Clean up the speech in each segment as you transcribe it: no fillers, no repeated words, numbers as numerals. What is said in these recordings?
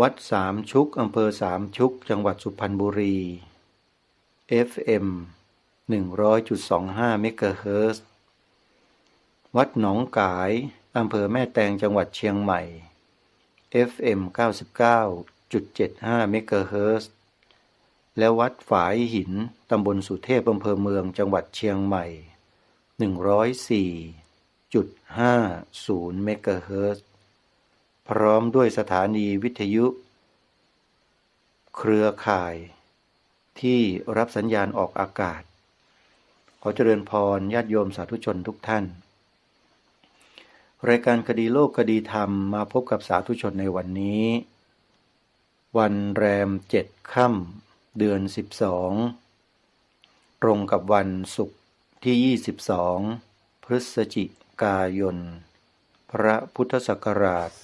วัดสามชุกอำเภอสามชุกจังหวัดสุพรรณบุรี FM 100.25 เมกะเฮิรตซ์วัดหนองกายอำเภอแม่แตงจังหวัดเชียงใหม่ FM 99.75 เมกะเฮิรตซ์และวัดฝายหินตำบลสุเทพอำเภอเมืองจังหวัดเชียงใหม่ 104.50 เมกะเฮิรตซ์พร้อมด้วยสถานีวิทยุเครือข่ายที่รับสัญญาณออกอากาศขอเจริญพรญาติโยมสาธุชนทุกท่านรายการคดีโลกคดีธรรมมาพบกับสาธุชนในวันนี้วันแรม7 ค่ำเดือน12ตรงกับวันศุกร์ที่22พฤศจิกายนพระพุทธศักราช2567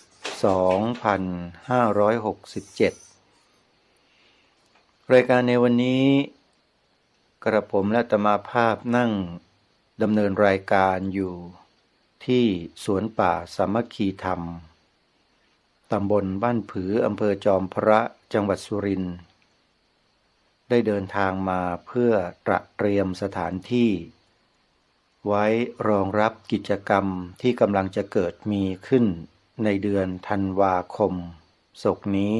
รายการในวันนี้กระผมและอาตมาภาพนั่งดำเนินรายการอยู่ที่สวนป่าสามัคคีธรรมตำบลบ้านผืออำเภอจอมพระจังหวัดสุรินทร์ได้เดินทางมาเพื่อเตรียมสถานที่ไว้รองรับกิจกรรมที่กำลังจะเกิดมีขึ้นในเดือนธันวาคมศกนี้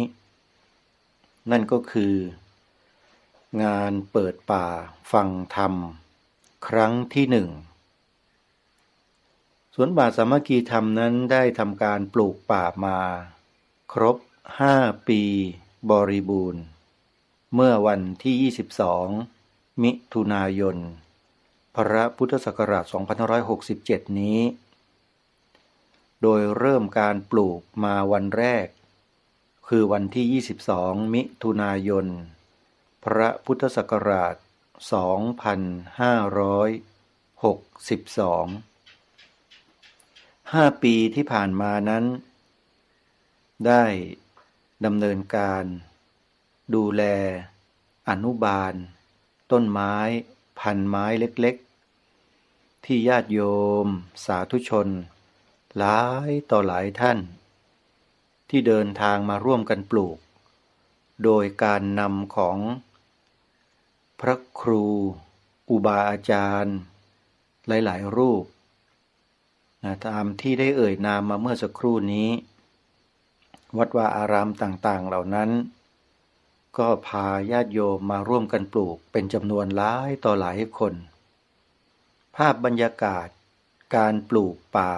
นั่นก็คืองานเปิดป่าฟังธรรมครั้งที่1สวนป่าสามัคคีธรรมนั้นได้ทำการปลูกป่ามาครบ5 ปีบริบูรณ์เมื่อวันที่22มิถุนายนพระพุทธศักราช2567นี้โดยเริ่มการปลูกมาวันแรกคือวันที่22มิถุนายนพระพุทธศักราช2562 5 ปีที่ผ่านมานั้นได้ดำเนินการดูแลอนุบาลต้นไม้พันไม้เล็กๆที่ญาติโยมสาธุชนหลายต่อหลายท่านที่เดินทางมาร่วมกันปลูกโดยการนำของพระครูอุบาอาจารย์หลายๆรูปตามที่ได้เอ่ยนามมาเมื่อสักครู่นี้วัดวาอารามต่างๆเหล่านั้นก็พาญาติโยมมาร่วมกันปลูกเป็นจำนวนหลายต่อหลายคนภาพบรรยากาศการปลูกป่า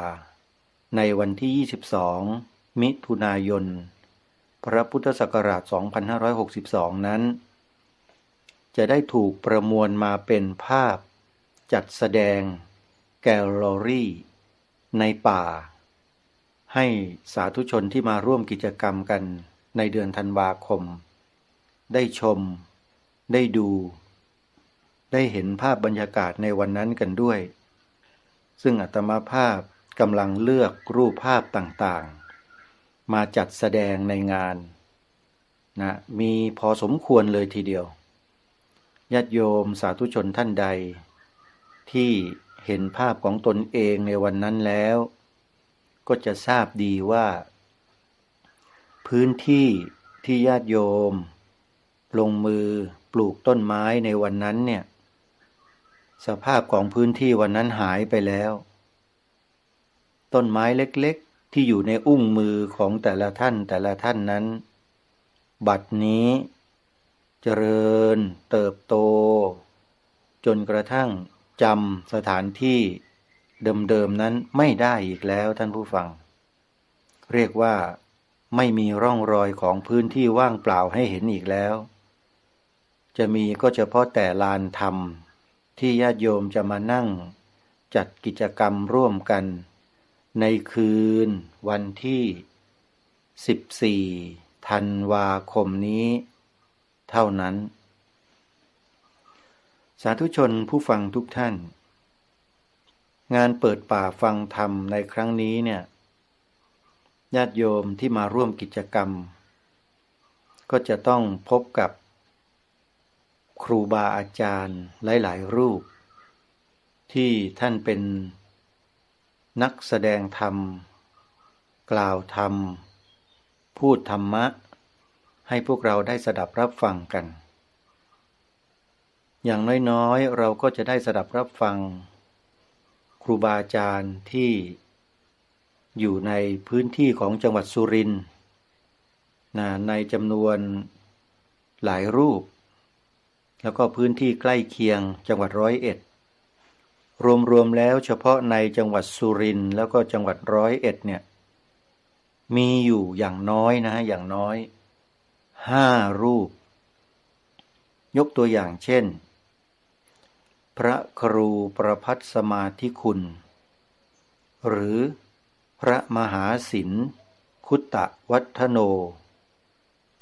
ในวันที่22มิถุนายนพระพุทธศักราช2562นั้นจะได้ถูกประมวลมาเป็นภาพจัดแสดงแกลเลอรี่ในป่าให้สาธุชนที่มาร่วมกิจกรรมกันในเดือนธันวาคมได้ชมได้ดูได้เห็นภาพบรรยากาศในวันนั้นกันด้วยซึ่งอาตมาภาพกำลังเลือกรูปภาพต่างๆมาจัดแสดงในงานมีพอสมควรเลยทีเดียวญาติโยมสาธุชนท่านใดที่เห็นภาพของตนเองในวันนั้นแล้วก็จะทราบดีว่าพื้นที่ที่ญาติโยมลงมือปลูกต้นไม้ในวันนั้นเนี่ยสภาพของพื้นที่วันนั้นหายไปแล้วต้นไม้เล็กๆที่อยู่ในอุ้งมือของแต่ละท่านนั้นบัดนี้เจริญเติบโตจนกระทั่งจำสถานที่เดิมๆนั้นไม่ได้อีกแล้วท่านผู้ฟังเรียกว่าไม่มีร่องรอยของพื้นที่ว่างเปล่าให้เห็นอีกแล้วจะมีก็เฉพาะแต่ลานธรรมที่ญาติโยมจะมานั่งจัดกิจกรรมร่วมกันในคืนวันที่14ธันวาคมนี้เท่านั้นสาธุชนผู้ฟังทุกท่านงานเปิดป่าฟังธรรมในครั้งนี้เนี่ยญาติโยมที่มาร่วมกิจกรรมก็จะต้องพบกับครูบาอาจารย์หลายๆรูปที่ท่านเป็นนักแสดงธรรมกล่าวธรรมพูดธรรมะ ให้พวกเราได้สดับรับฟังกันอย่างน้อยๆเราก็จะได้สดับรับฟังครูบาอาจารย์ที่อยู่ในพื้นที่ของจังหวัดสุรินทร์ในจำนวนหลายรูปแล้วก็พื้นที่ใกล้เคียงจังหวัด101รวมๆแล้วเฉพาะในจังหวัดสุรินทร์แล้วก็จังหวัด101เนี่ยมีอยู่อย่างน้อยนะฮะอย่างน้อย5รูปยกตัวอย่างเช่นพระครูประภัสสมาธิคุณหรือพระมหาศิลป์คุตตวัฒโน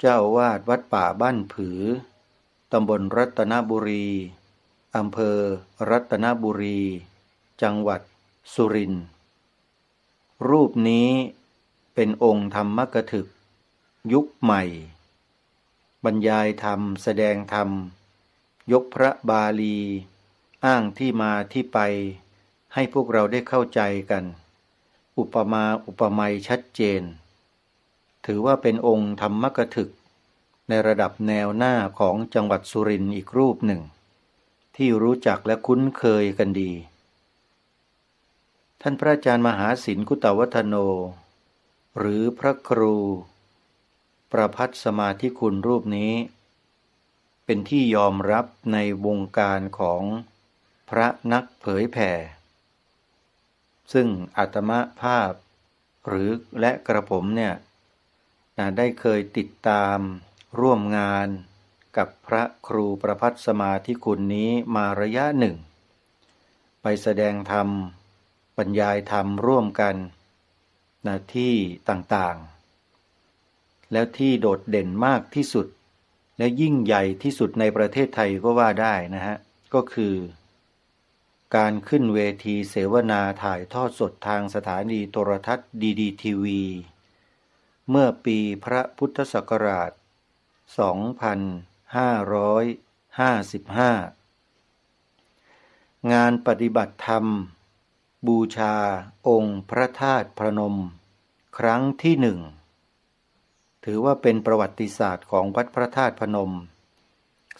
เจ้าอาวาสวัดป่าบ้านผือตำบลรัตนบุรีอำเภอรัตนบุรีจังหวัดสุรินทร์รูปนี้เป็นองค์ธรรมกถึกยุคใหม่บรรยายธรรมแสดงธรรมยกพระบาลีอ้างที่มาที่ไปให้พวกเราได้เข้าใจกันอุปมาอุปไมยชัดเจนถือว่าเป็นองค์ธรรมกถึกในระดับแนวหน้าของจังหวัดสุรินทร์อีกรูปหนึ่งที่รู้จักและคุ้นเคยกันดีท่านพระอาจารย์มหาศิลป์คุตตวัฒโนหรือพระครูประภัสสมาธิคุณรูปนี้เป็นที่ยอมรับในวงการของพระนักเผยแผ่ซึ่งอาตมาภาพและกระผมเนี่ยได้เคยติดตามร่วมงานกับพระครูประภัสสมาธิคุณนี้มาระยะหนึ่งไปแสดงธรรมบรรยายธรรมร่วมกันที่ต่างๆแล้วที่โดดเด่นมากที่สุดและยิ่งใหญ่ที่สุดในประเทศไทยก็ว่าได้นะฮะก็คือการขึ้นเวทีเสวนาถ่ายทอดสดทางสถานีโทรทัศน์ดีทีวีเมื่อปีพระพุทธศักราช 2555 งานปฏิบัติธรรมบูชาองค์พระธาตุพนมครั้งที่หนึ่งถือว่าเป็นประวัติศาสตร์ของวัดพระธาตุพนม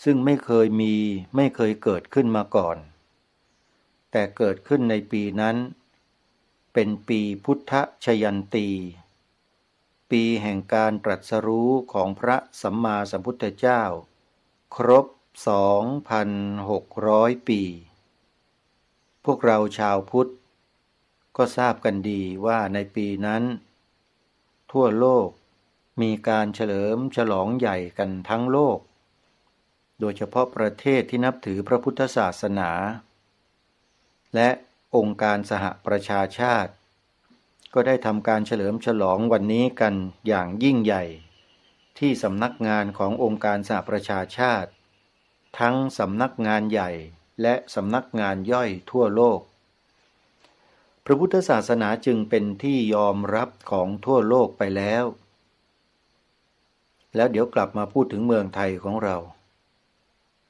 ซึ่งไม่เคยเกิดขึ้นมาก่อนแต่เกิดขึ้นในปีนั้นเป็นปีพุทธชยันตีปีแห่งการตรัสรู้ของพระสัมมาสัมพุทธเจ้าครบ 2,600 ปีพวกเราชาวพุทธก็ทราบกันดีว่าในปีนั้นทั่วโลกมีการเฉลิมฉลองใหญ่กันทั้งโลกโดยเฉพาะประเทศที่นับถือพระพุทธศาสนาและองค์การสหประชาชาติก็ได้ทำการเฉลิมฉลองวันนี้กันอย่างยิ่งใหญ่ที่สำนักงานขององค์การสหประชาชาติทั้งสำนักงานใหญ่และสำนักงานย่อยทั่วโลกพระพุทธศาสนาจึงเป็นที่ยอมรับของทั่วโลกไปแล้วเดี๋ยวกลับมาพูดถึงเมืองไทยของเรา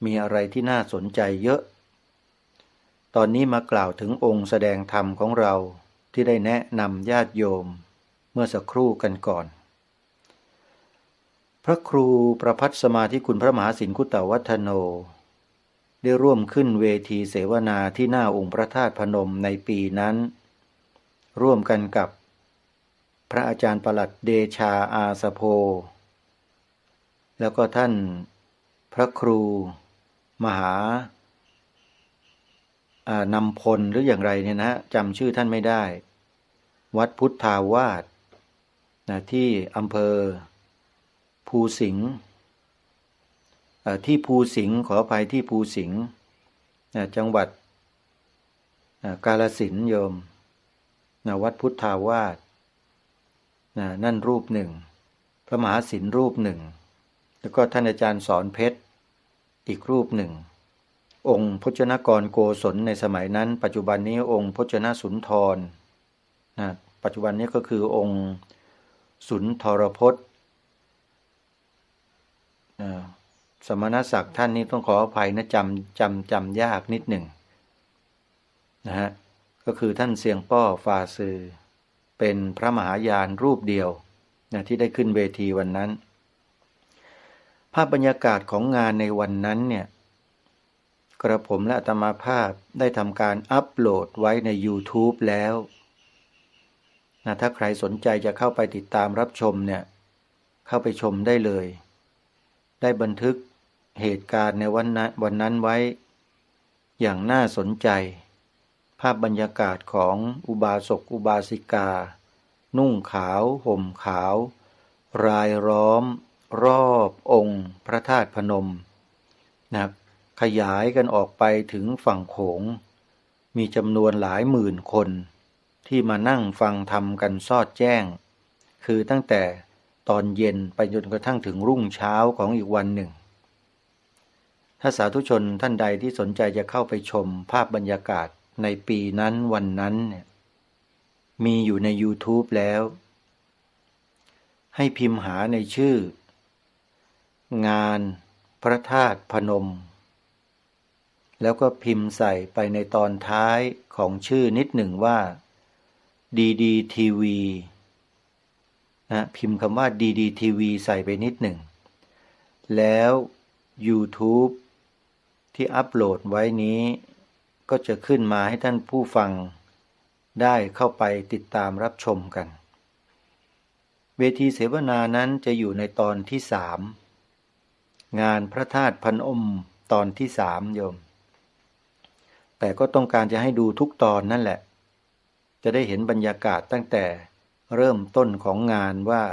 มีอะไรที่น่าสนใจเยอะตอนนี้มากล่าวถึงองค์แสดงธรรมของเราที่ได้แนะนำญาติโยมเมื่อสักครู่กันก่อนพระครูประภัสสมาธิคุณพระมหาศิลป์คุตตวัฒโนได้ร่วมขึ้นเวทีเสวนาที่หน้าองค์พระธาตุพนมในปีนั้นร่วมกันกับพระอาจารย์ปลัดเดชาอาสโพแล้วก็ท่านพระครูมหานำพลหรืออย่างไรเนี่ยนะจำชื่อท่านไม่ได้วัดพุทธาวาสที่อำเภอภูสิงห์ที่ภูสิงห์ขออภัยที่ภูสิงห์จังหวัดกาฬสินธุ์โยมวัดพุทธาวาสนั่นรูปหนึ่งพระมหาศิลป์รูปหนึ่งแล้วก็ท่านอาจารย์สอนเพชรอีกรูปหนึ่งองค์พจนกรโกศลในสมัยนั้นปัจจุบันนี้องค์พจนสุนทรปัจจุบันนี้ก็คือองค์สุนทรพจน์สมณศักดิ์ท่านนี้ต้องขออภัยนะจำยากนิดหนึ่งนะฮะก็คือท่านเสียงป้อฟาซือเป็นพระมหายานรูปเดียวที่ได้ขึ้นเวทีวันนั้น ภาพบรรยากาศของงานในวันนั้นเนี่ยกระผมและอาตมาภาพได้ทำการอัปโหลดไว้ใน YouTube แล้วนะถ้าใครสนใจจะเข้าไปติดตามรับชมเนี่ยเข้าไปชมได้เลยได้บันทึกเหตุการณ์ในวันนั้นไว้อย่างน่าสนใจภาพบรรยากาศของอุบาสกอุบาสิกานุ่งขาวห่มขาวรายล้อมรอบองค์พระธาตุพนมนะขยายกันออกไปถึงฝั่งโขงมีจำนวนหลายหมื่นคนที่มานั่งฟังธรรมกันสอดแจ้งคือตั้งแต่ตอนเย็นไปจนกระทั่งถึงรุ่งเช้าของอีกวันหนึ่งถ้าสาธุชนท่านใดที่สนใจจะเข้าไปชมภาพบรรยากาศในปีนั้นวันนั้นเนี่ยมีอยู่ใน YouTube แล้วให้พิมพ์หาในชื่องานพระธาตุพนมแล้วก็พิมพ์ใส่ไปในตอนท้ายของชื่อนิดหนึ่งว่า DDTV นะพิมพ์คำว่า DDTV ใส่ไปนิดหนึ่งแล้ว YouTube ที่อัปโหลดไว้นี้ก็จะขึ้นมาให้ท่านผู้ฟังได้เข้าไปติดตามรับชมกันเวทีเสวนานั้นจะอยู่ในตอนที่3งานพระธาตุพนมตอนที่3โยมแต่ก็ต้องการจะให้ดูทุกตอนนั่นแหละจะได้เห็นบรรยากาศตั้งแต่เริ่มต้นของงานว่า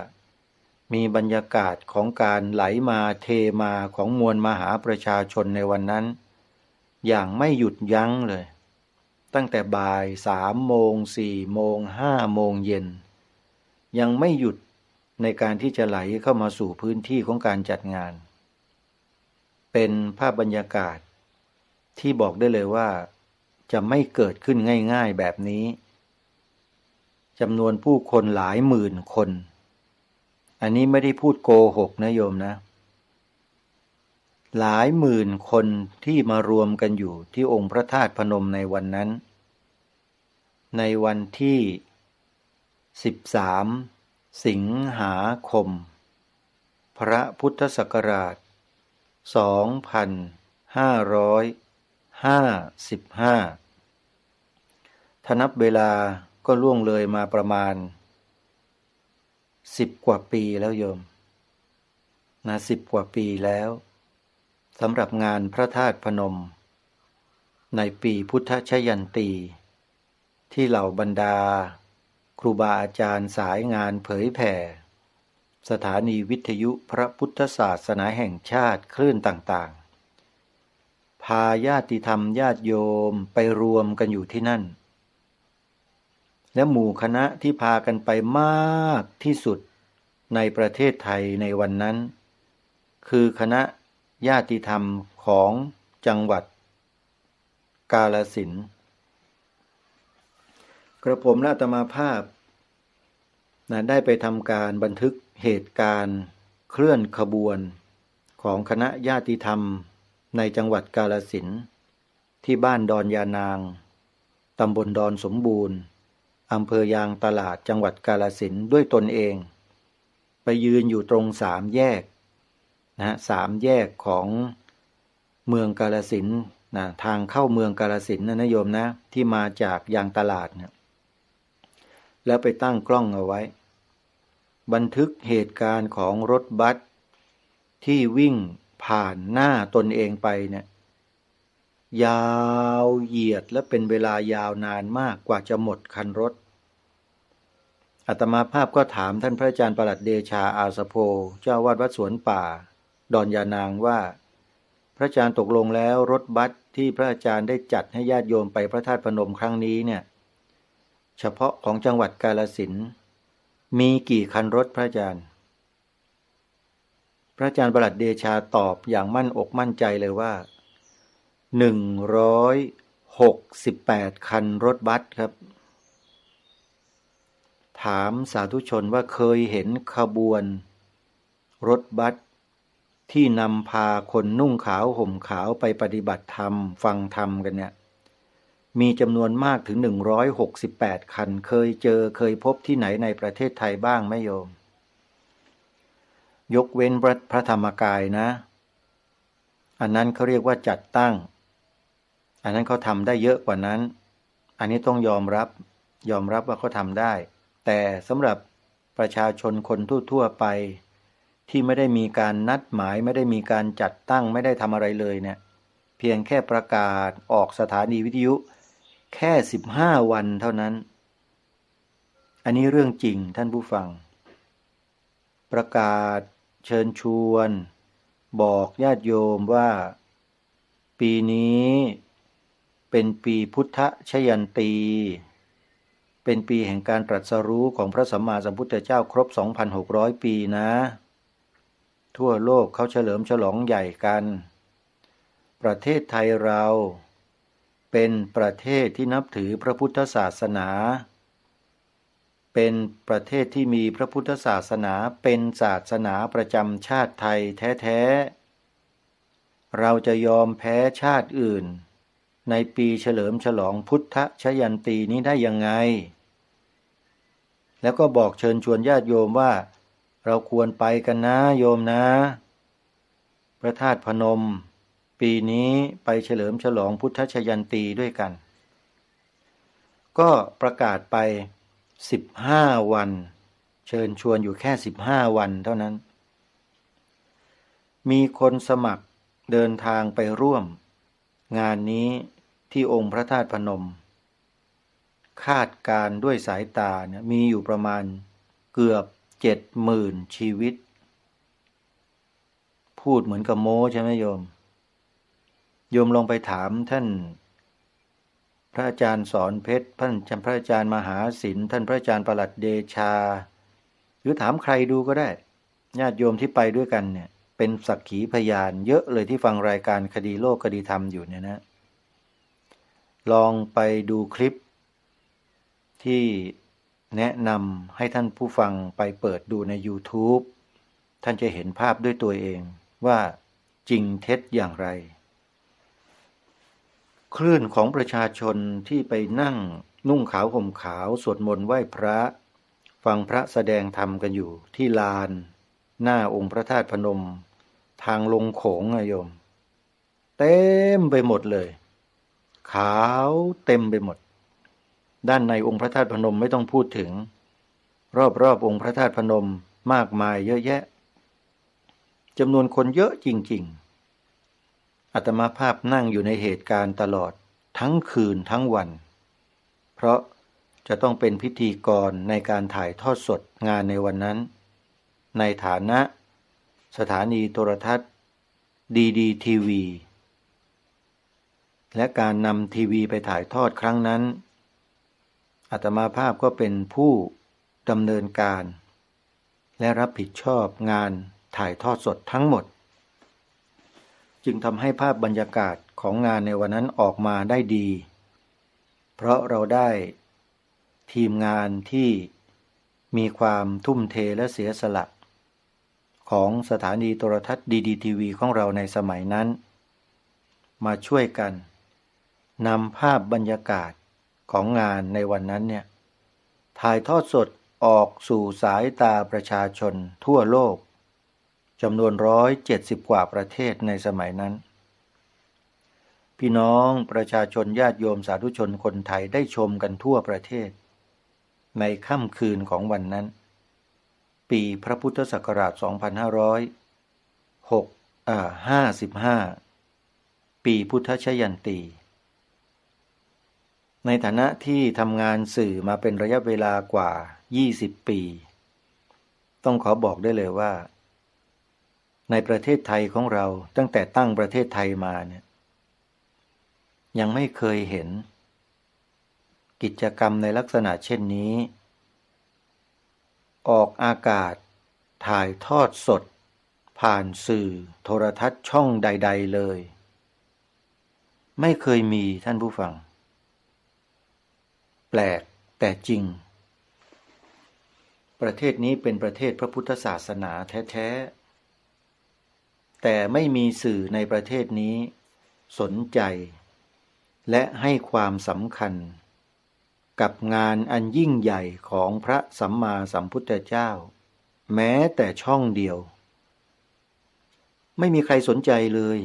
มีบรรยากาศของการไหลมาเทมาของมวลมหาประชาชนในวันนั้นอย่างไม่หยุดยั้งเลยตั้งแต่บ่าย3 โมง4 โมง5 โมงเย็นยังไม่หยุดในการที่จะไหลเข้ามาสู่พื้นที่ของการจัดงานเป็นภาพบรรยากาศที่บอกได้เลยว่าจะไม่เกิดขึ้นง่ายๆแบบนี้จำนวนผู้คนหลายหมื่นคนอันนี้ไม่ได้พูดโกหกนะโยมนะหลายหมื่นคนที่มารวมกันอยู่ที่องค์พระธาตุพนมในวันนั้นในวันที่13 สิงหาคมพระพุทธศักราช2555ถ้านับเวลาก็ล่วงเลยมาประมาณ10 กว่าปีแล้วโยมนะ10 กว่าปีแล้วสำหรับงานพระธาตุพนมในปีพุทธชยันตีที่เหล่าบรรดาครูบาอาจารย์สายงานเผยแผ่สถานีวิทยุพระพุทธศาสนาแห่งชาติคลื่นต่างๆพาญาติธรรมญาติโยมไปรวมกันอยู่ที่นั่นและหมู่คณะที่พากันไปมากที่สุดในประเทศไทยในวันนั้นคือคณะญาติธรรมของจังหวัดกาฬสินธุ์กระผมและอาตมาภาพได้ไปทำการบันทึกเหตุการณ์เคลื่อนขบวนของคณะญาติธรรมในจังหวัดกาฬสินธุ์ที่บ้านดอนยานางตำบลดอนสมบูรณ์อำเภอยางตลาดจังหวัดกาฬสินธุ์ด้วยตนเองไปยืนอยู่ตรง3 แยก3 แยกของเมืองกาฬสินธุ์ทางเข้าเมืองกาฬสินธุ์นะโยมนะที่มาจากยางตลาดเนี่ยแล้วไปตั้งกล้องเอาไว้บันทึกเหตุการณ์ของรถบัสที่วิ่งผ่านหน้าตนเองไปเนี่ยยาวเหยียดและเป็นเวลายาวนานมากกว่าจะหมดคันรถอาตมาภาพก็ถามท่านพระอาจารย์ประหลัดเดชาอาสโพเจ้าวาดวัดสวนป่าดอนยานางว่าพระอาจารย์ตกลงแล้วรถบัสที่พระอาจารย์ได้จัดให้ญาติโยมไปพระธาตุพนมครั้งนี้เนี่ยเฉพาะของจังหวัดกาฬสินธุ์มีกี่คันรถพระอาจารย์พระอาจารย์ประหลัดเดชาตอบอย่างมั่นอกมั่นใจเลยว่า168 คันรถบัสครับถามสาธุชนว่าเคยเห็นขบวนรถบัสที่นำพาคนนุ่งขาวห่มขาวไปปฏิบัติธรรมฟังธรรมกันเนี่ยมีจำนวนมากถึง168 คันเคยพบที่ไหนในประเทศไทยบ้างไหมโยม ยกเว้นพระธรรมกายนะอันนั้นเขาเรียกว่าจัดตั้งอันนั้นเขาทำได้เยอะกว่านั้นอันนี้ต้องยอมรับว่าเขาทำได้แต่สำหรับประชาชนคนทั่วไปที่ไม่ได้มีการนัดหมายไม่ได้มีการจัดตั้งไม่ได้ทำอะไรเลยเนี่ยเพียงแค่ประกาศออกสถานีวิทยุแค่15 วันเท่านั้นอันนี้เรื่องจริงท่านผู้ฟังประกาศเชิญชวนบอกญาติโยมว่าปีนี้เป็นปีพุทธชยันตีเป็นปีแห่งการตรัสรู้ของพระสัมมาสัมพุทธเจ้าครบ 2,600 ปีนะทั่วโลกเขาเฉลิมฉลองใหญ่กันประเทศไทยเราเป็นประเทศที่นับถือพระพุทธศาสนาเป็นประเทศที่มีพระพุทธศาสนาเป็นศาสนาประจำชาติไทยแท้ๆเราจะยอมแพ้ชาติอื่นในปีเฉลิมฉลองพุทธชยันตีนี้ได้ยังไงแล้วก็บอกเชิญชวนญาติโยมว่าเราควรไปกันนะโยมนะพระธาตุพนมปีนี้ไปเฉลิมฉลองพุทธชยันตีด้วยกันก็ประกาศไป15 วันเชิญชวนอยู่แค่15 วันเท่านั้นมีคนสมัครเดินทางไปร่วมงานนี้ที่องค์พระธาตุพนมคาดการด้วยสายตาเนี่ยมีอยู่ประมาณเกือบ70,000 ชีวิตพูดเหมือนกับโม้ใช่ไหมโยมลองไปถามท่านพระอาจารย์สอนเพชรท่านพระอาจารย์มหาศิลป์ท่านพระอาจารย์ประหลัดเดชาหรือถามใครดูก็ได้ญาติโยมที่ไปด้วยกันเนี่ยเป็นสักขีพยานเยอะเลยที่ฟังรายการคดีโลกคดีธรรมอยู่เนี่ยนะลองไปดูคลิปที่แนะนำให้ท่านผู้ฟังไปเปิดดูใน YouTube ท่านจะเห็นภาพด้วยตัวเองว่าจริงเท็จอย่างไรคลื่นของประชาชนที่ไปนั่งนุ่งขาวห่มขาวสวดมนต์ไหว้พระฟังพระแสดงธรรมกันอยู่ที่ลานหน้าองค์พระธาตุพนมทางลงโขงโยมเต็มไปหมดเลยขาวเต็มไปหมดด้านในองค์พระธาตุพนมไม่ต้องพูดถึงรอบองค์พระธาตุพนมมากมายเยอะแยะจำนวนคนเยอะจริงๆอาตมาภาพนั่งอยู่ในเหตุการณ์ตลอดทั้งคืนทั้งวันเพราะจะต้องเป็นพิธีกรในการถ่ายทอดสดงานในวันนั้นในฐานะสถานีโทรทัศน์ดีทีวีและการนำทีวีไปถ่ายทอดครั้งนั้นอาตมาภาพก็เป็นผู้ดำเนินการและรับผิดชอบงานถ่ายทอดสดทั้งหมดจึงทำให้ภาพบรรยากาศของงานในวันนั้นออกมาได้ดีเพราะเราได้ทีมงานที่มีความทุ่มเทและเสียสละของสถานีโทรทัศน์ดีทีวีของเราในสมัยนั้นมาช่วยกันนำภาพบรรยากาศของงานในวันนั้นเนี่ยถ่ายทอดสดออกสู่สายตาประชาชนทั่วโลกจำนวน170 กว่าประเทศในสมัยนั้นพี่น้องประชาชนญาติโยมสาธุชนคนไทยได้ชมกันทั่วประเทศในค่ำคืนของวันนั้นปีพระพุทธศักราช 2555 ปีพุทธชยันตีในฐานะที่ทำงานสื่อมาเป็นระยะเวลากว่า20 ปีต้องขอบอกได้เลยว่าในประเทศไทยของเราตั้งแต่ตั้งประเทศไทยมาเนี่ยยังไม่เคยเห็นกิจกรรมในลักษณะเช่นนี้ออกอากาศถ่ายทอดสดผ่านสื่อโทรทัศน์ช่องใดๆเลยไม่เคยมีท่านผู้ฟังแปลกแต่จริงประเทศนี้เป็นประเทศพระพุทธศาสนาแท้ๆแต่ไม่มีสื่อในประเทศนี้สนใจและให้ความสำคัญกับงานอันยิ่งใหญ่ของพระสัมมาสัมพุทธเจ้าแม้แต่ช่องเดียว ไม่มีใครสนใจเลย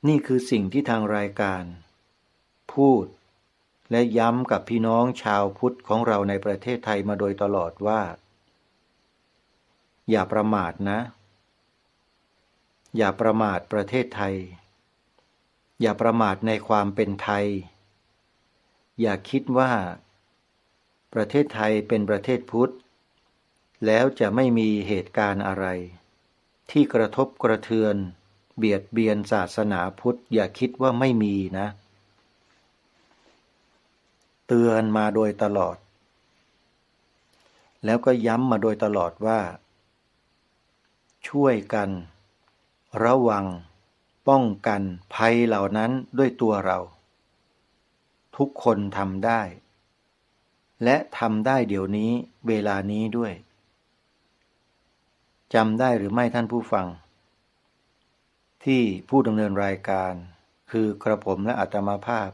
นี่คือสิ่งที่ทางรายการพูดและย้ำกับพี่น้องชาวพุทธของเราในประเทศไทยมาโดยตลอดว่าอย่าประมาทนะ อย่าประมาทประเทศไทยอย่าประมาทในความเป็นไทยอย่าคิดว่าประเทศไทยเป็นประเทศพุทธแล้วจะไม่มีเหตุการณ์อะไรที่กระทบกระเทือนเบียดเบียนศาสนาพุทธอย่าคิดว่าไม่มีนะเตือนมาโดยตลอดแล้วก็ย้ำมาโดยตลอดว่าช่วยกันระวังป้องกันภัยเหล่านั้นด้วยตัวเราทุกคนทำได้และทำได้เดี๋ยวนี้เวลานี้ด้วยจำได้หรือไม่ท่านผู้ฟังที่ผู้ดำเนินรายการคือกระผมและอาตมาภาพ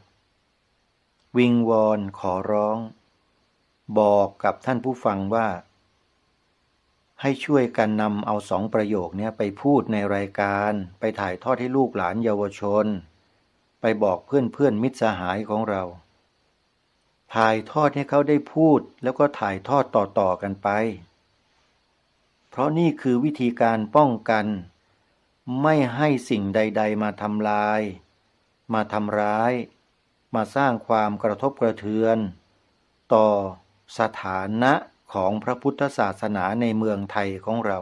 วิงวอนขอร้องบอกกับท่านผู้ฟังว่าให้ช่วยกันนำเอา2 ประโยคนี้ไปพูดในรายการไปถ่ายทอดให้ลูกหลานเยาวชนไปบอกเพื่อนมิตรสหายของเราถ่ายทอดให้เขาได้พูดแล้วก็ถ่ายทอดต่อกันไปเพราะนี่คือวิธีการป้องกันไม่ให้สิ่งใดๆมาทำลายมาทำร้ายมาสร้างความกระทบกระเทือนต่อสถานะของพระพุทธศาสนาในเมืองไทยของเรา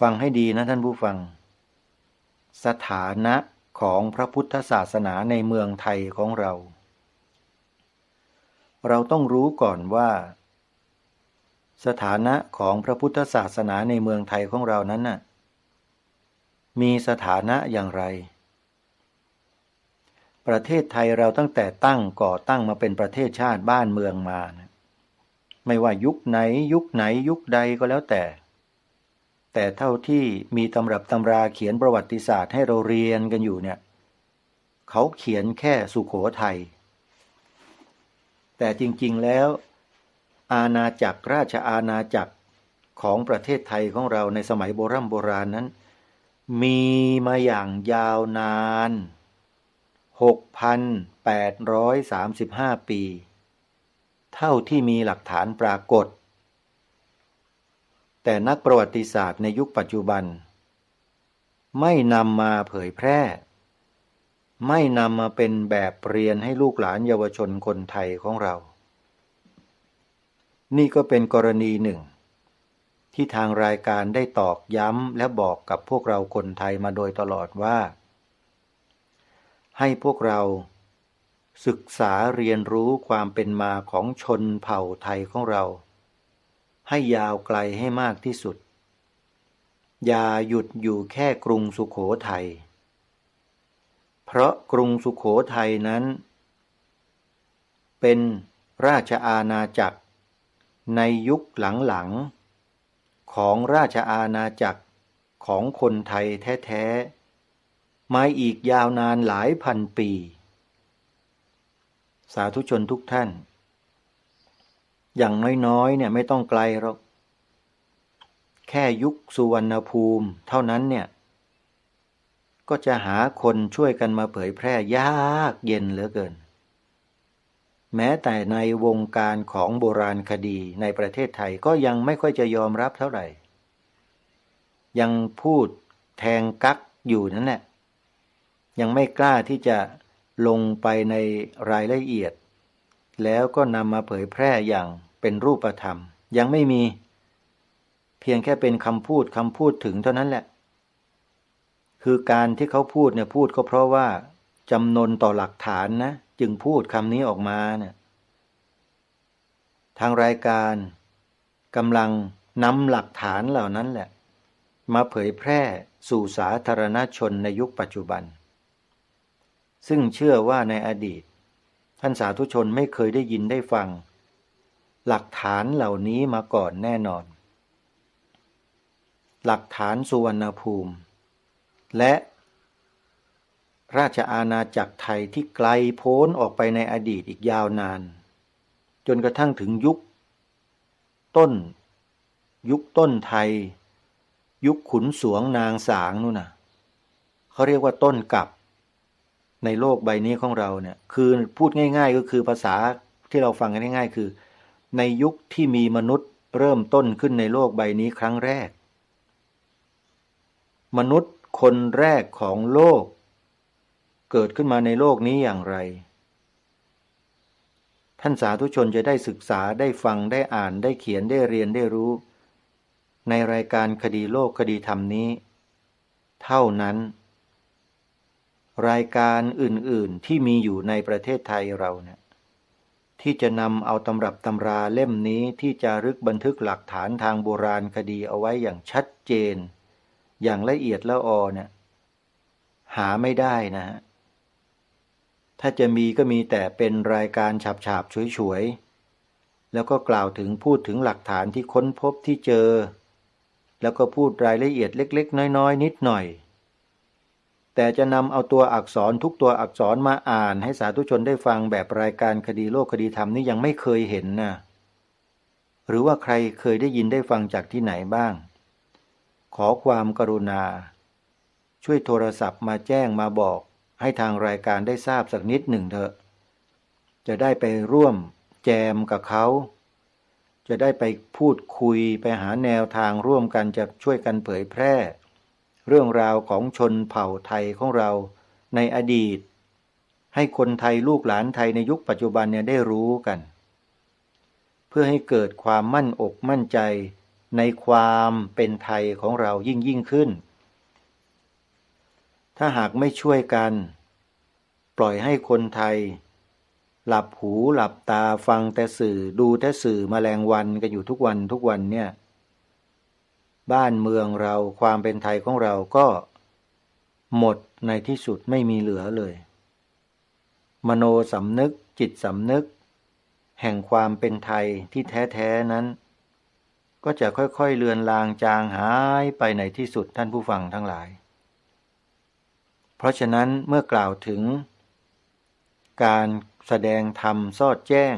ฟังให้ดีนะท่านผู้ฟังสถานะของพระพุทธศาสนาในเมืองไทยของเราเราต้องรู้ก่อนว่าสถานะของพระพุทธศาสนาในเมืองไทยของเรานั้นน่ะมีสถานะอย่างไรประเทศไทยเราตั้งแต่ก่อตั้งมาเป็นประเทศชาติบ้านเมืองมานะไม่ว่ายุคไหนยุคใดก็แล้วแต่เท่าที่มีตำรับตำราเขียนประวัติศาสตร์ให้เราเรียนกันอยู่เนี่ยเขาเขียนแค่สุโขทัยแต่จริงๆแล้วอาณาจักรราชอาณาจักรของประเทศไทยของเราในสมัยโบราณนั้นมีมาอย่างยาวนาน 6,835 ปีเท่าที่มีหลักฐานปรากฏแต่นักประวัติศาสตร์ในยุคปัจจุบันไม่นำมาเผยแพร่ไม่นำมาเป็นแบบเรียนให้ลูกหลานเยาวชนคนไทยของเรานี่ก็เป็นกรณีหนึ่งที่ทางรายการได้ตอกย้ำและบอกกับพวกเราคนไทยมาโดยตลอดว่าให้พวกเราศึกษาเรียนรู้ความเป็นมาของชนเผ่าไทยของเราให้ยาวไกลให้มากที่สุดอย่าหยุดอยู่แค่กรุงสุโขทัยเพราะกรุงสุโขทัยนั้นเป็นราชอาณาจักรในยุคหลังๆของราชอาณาจักรของคนไทยแท้ๆมาอีกยาวนานหลายพันปีสาธุชนทุกท่านอย่างน้อยๆเนี่ยไม่ต้องไกลหรอกแค่ยุคสุวรรณภูมิเท่านั้นเนี่ยก็จะหาคนช่วยกันมาเผยแพร่ยากเย็นเหลือเกินแม้แต่ในวงการของโบราณคดีในประเทศไทยก็ยังไม่ค่อยจะยอมรับเท่าไหร่ยังพูดแทงกั๊กอยู่นั่นแหละยังไม่กล้าที่จะลงไปในรายละเอียดแล้วก็นำมาเผยแพร่อย่างเป็นรูปธรรมยังไม่มีเพียงแค่เป็นคำพูดถึงเท่านั้นแหละคือการที่เขาพูดเนี่ยพูดก็เพราะว่าจำนนต่อหลักฐานนะจึงพูดคำนี้ออกมาเนี่ยทางรายการกำลังนำหลักฐานเหล่านั้นแหละมาเผยแพร่สู่สาธารณชนในยุคปัจจุบันซึ่งเชื่อว่าในอดีตท่านสาธุชนไม่เคยได้ยินได้ฟังหลักฐานเหล่านี้มาก่อนแน่นอนหลักฐานสุวรรณภูมิและราชอาณาจักรไทยที่ไกลโพ้นออกไปในอดีตอีกยาวนานจนกระทั่งถึงยุคต้น ยุคต้นไทยยุคขุนสวงนางสางนู่นน่ะเขาเรียกว่าต้นกลับในโลกใบนี้ของเราเนี่ยคือพูดง่ายๆก็คือภาษาที่เราฟังกันง่ายๆคือในยุคที่มีมนุษย์เริ่มต้นขึ้นในโลกใบนี้ครั้งแรกมนุษย์คนแรกของโลกเกิดขึ้นมาในโลกนี้อย่างไรท่านสาธุชนจะได้ศึกษาได้ฟังได้อ่านได้เขียนได้เรียนได้รู้ในรายการคดีโลกคดีธรรมนี้เท่านั้นรายการอื่นๆที่มีอยู่ในประเทศไทยเราเนี่ยที่จะนำเอาตำรับตำราเล่มนี้ที่จะรึกบันทึกหลักฐานทางโบราณคดีเอาไว้อย่างชัดเจนอย่างละเอียดละออเนี่ยหาไม่ได้นะฮะถ้าจะมีก็มีแต่เป็นรายการฉาบๆฉวยๆแล้วก็กล่าวถึงพูดถึงหลักฐานที่ค้นพบที่เจอแล้วก็พูดรายละเอียดเล็กๆน้อยๆนิดหน่อยแต่จะนำเอาตัวอักษรทุกตัวอักษรมาอ่านให้สาธุชนได้ฟังแบบรายการคดีโลกคดีธรรมนี่ยังไม่เคยเห็นนะหรือว่าใครเคยได้ยินได้ฟังจากที่ไหนบ้างขอความกรุณาช่วยโทรศัพท์มาแจ้งมาบอกให้ทางรายการได้ทราบสักนิดหนึ่งเถอะจะได้ไปร่วมแจมกับเขาจะได้ไปพูดคุยไปหาแนวทางร่วมกันจะช่วยกันเผยแพร่เรื่องราวของชนเผ่าไทยของเราในอดีตให้คนไทยลูกหลานไทยในยุคปัจจุบันเนี่ยได้รู้กันเพื่อให้เกิดความมั่นอกมั่นใจในความเป็นไทยของเรายิ่งขึ้นถ้าหากไม่ช่วยกันปล่อยให้คนไทยหลับหูหลับตาฟังแต่สื่อดูแต่สื่อแมลงวันกันอยู่ทุกวันเนี่ยบ้านเมืองเราความเป็นไทยของเราก็หมดในที่สุดไม่มีเหลือเลยมโนสำนึกจิตสำนึกแห่งความเป็นไทยที่แท้ๆนั้นก็จะค่อยๆเลือนลางจางหายไปในที่สุดท่านผู้ฟังทั้งหลายเพราะฉะนั้นเมื่อกล่าวถึงการแสดงธรรมสอดแจ้ง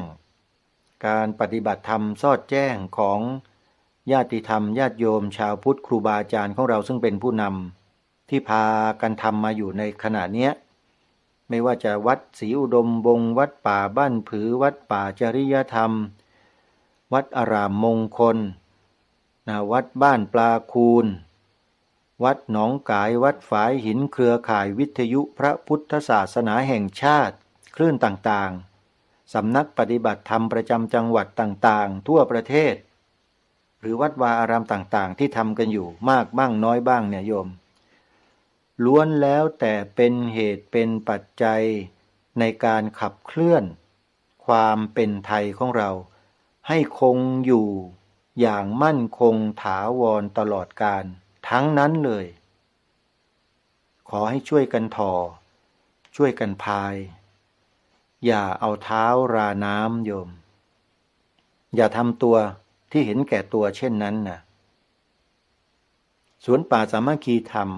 การปฏิบัติธรรมสอดแจ้งของญาติธรรมญาติโยมชาวพุทธครูบาอาจารย์ของเราซึ่งเป็นผู้นำที่พากันทำมาอยู่ในขณะนี้ไม่ว่าจะวัดศรีอุดมบงวัดป่าบ้านผือวัดป่าจริยธรรมวัดอารามมงคลวัดบ้านปลาคูนวัดหนองกายวัดฝายหินเครือข่ายวิทยุพระพุทธศาสนาแห่งชาติคลื่นต่างๆสำนักปฏิบัติธรรมประจำจังหวัดต่างๆทั่วประเทศหรือวัดวาอารามต่างๆที่ทำกันอยู่มากบ้างน้อยบ้างเนี่ยโยมล้วนแล้วแต่เป็นเหตุเป็นปัจจัยในการขับเคลื่อนความเป็นไทยของเราให้คงอยู่อย่างมั่นคงถาวรตลอดกาลทั้งนั้นเลยขอให้ช่วยกันถ่อช่วยกันพายอย่าเอาเท้าราน้ำโยมอย่าทำตัวที่เห็นแก่ตัวเช่นนั้นนะสวนป่าสามัคคีธรรม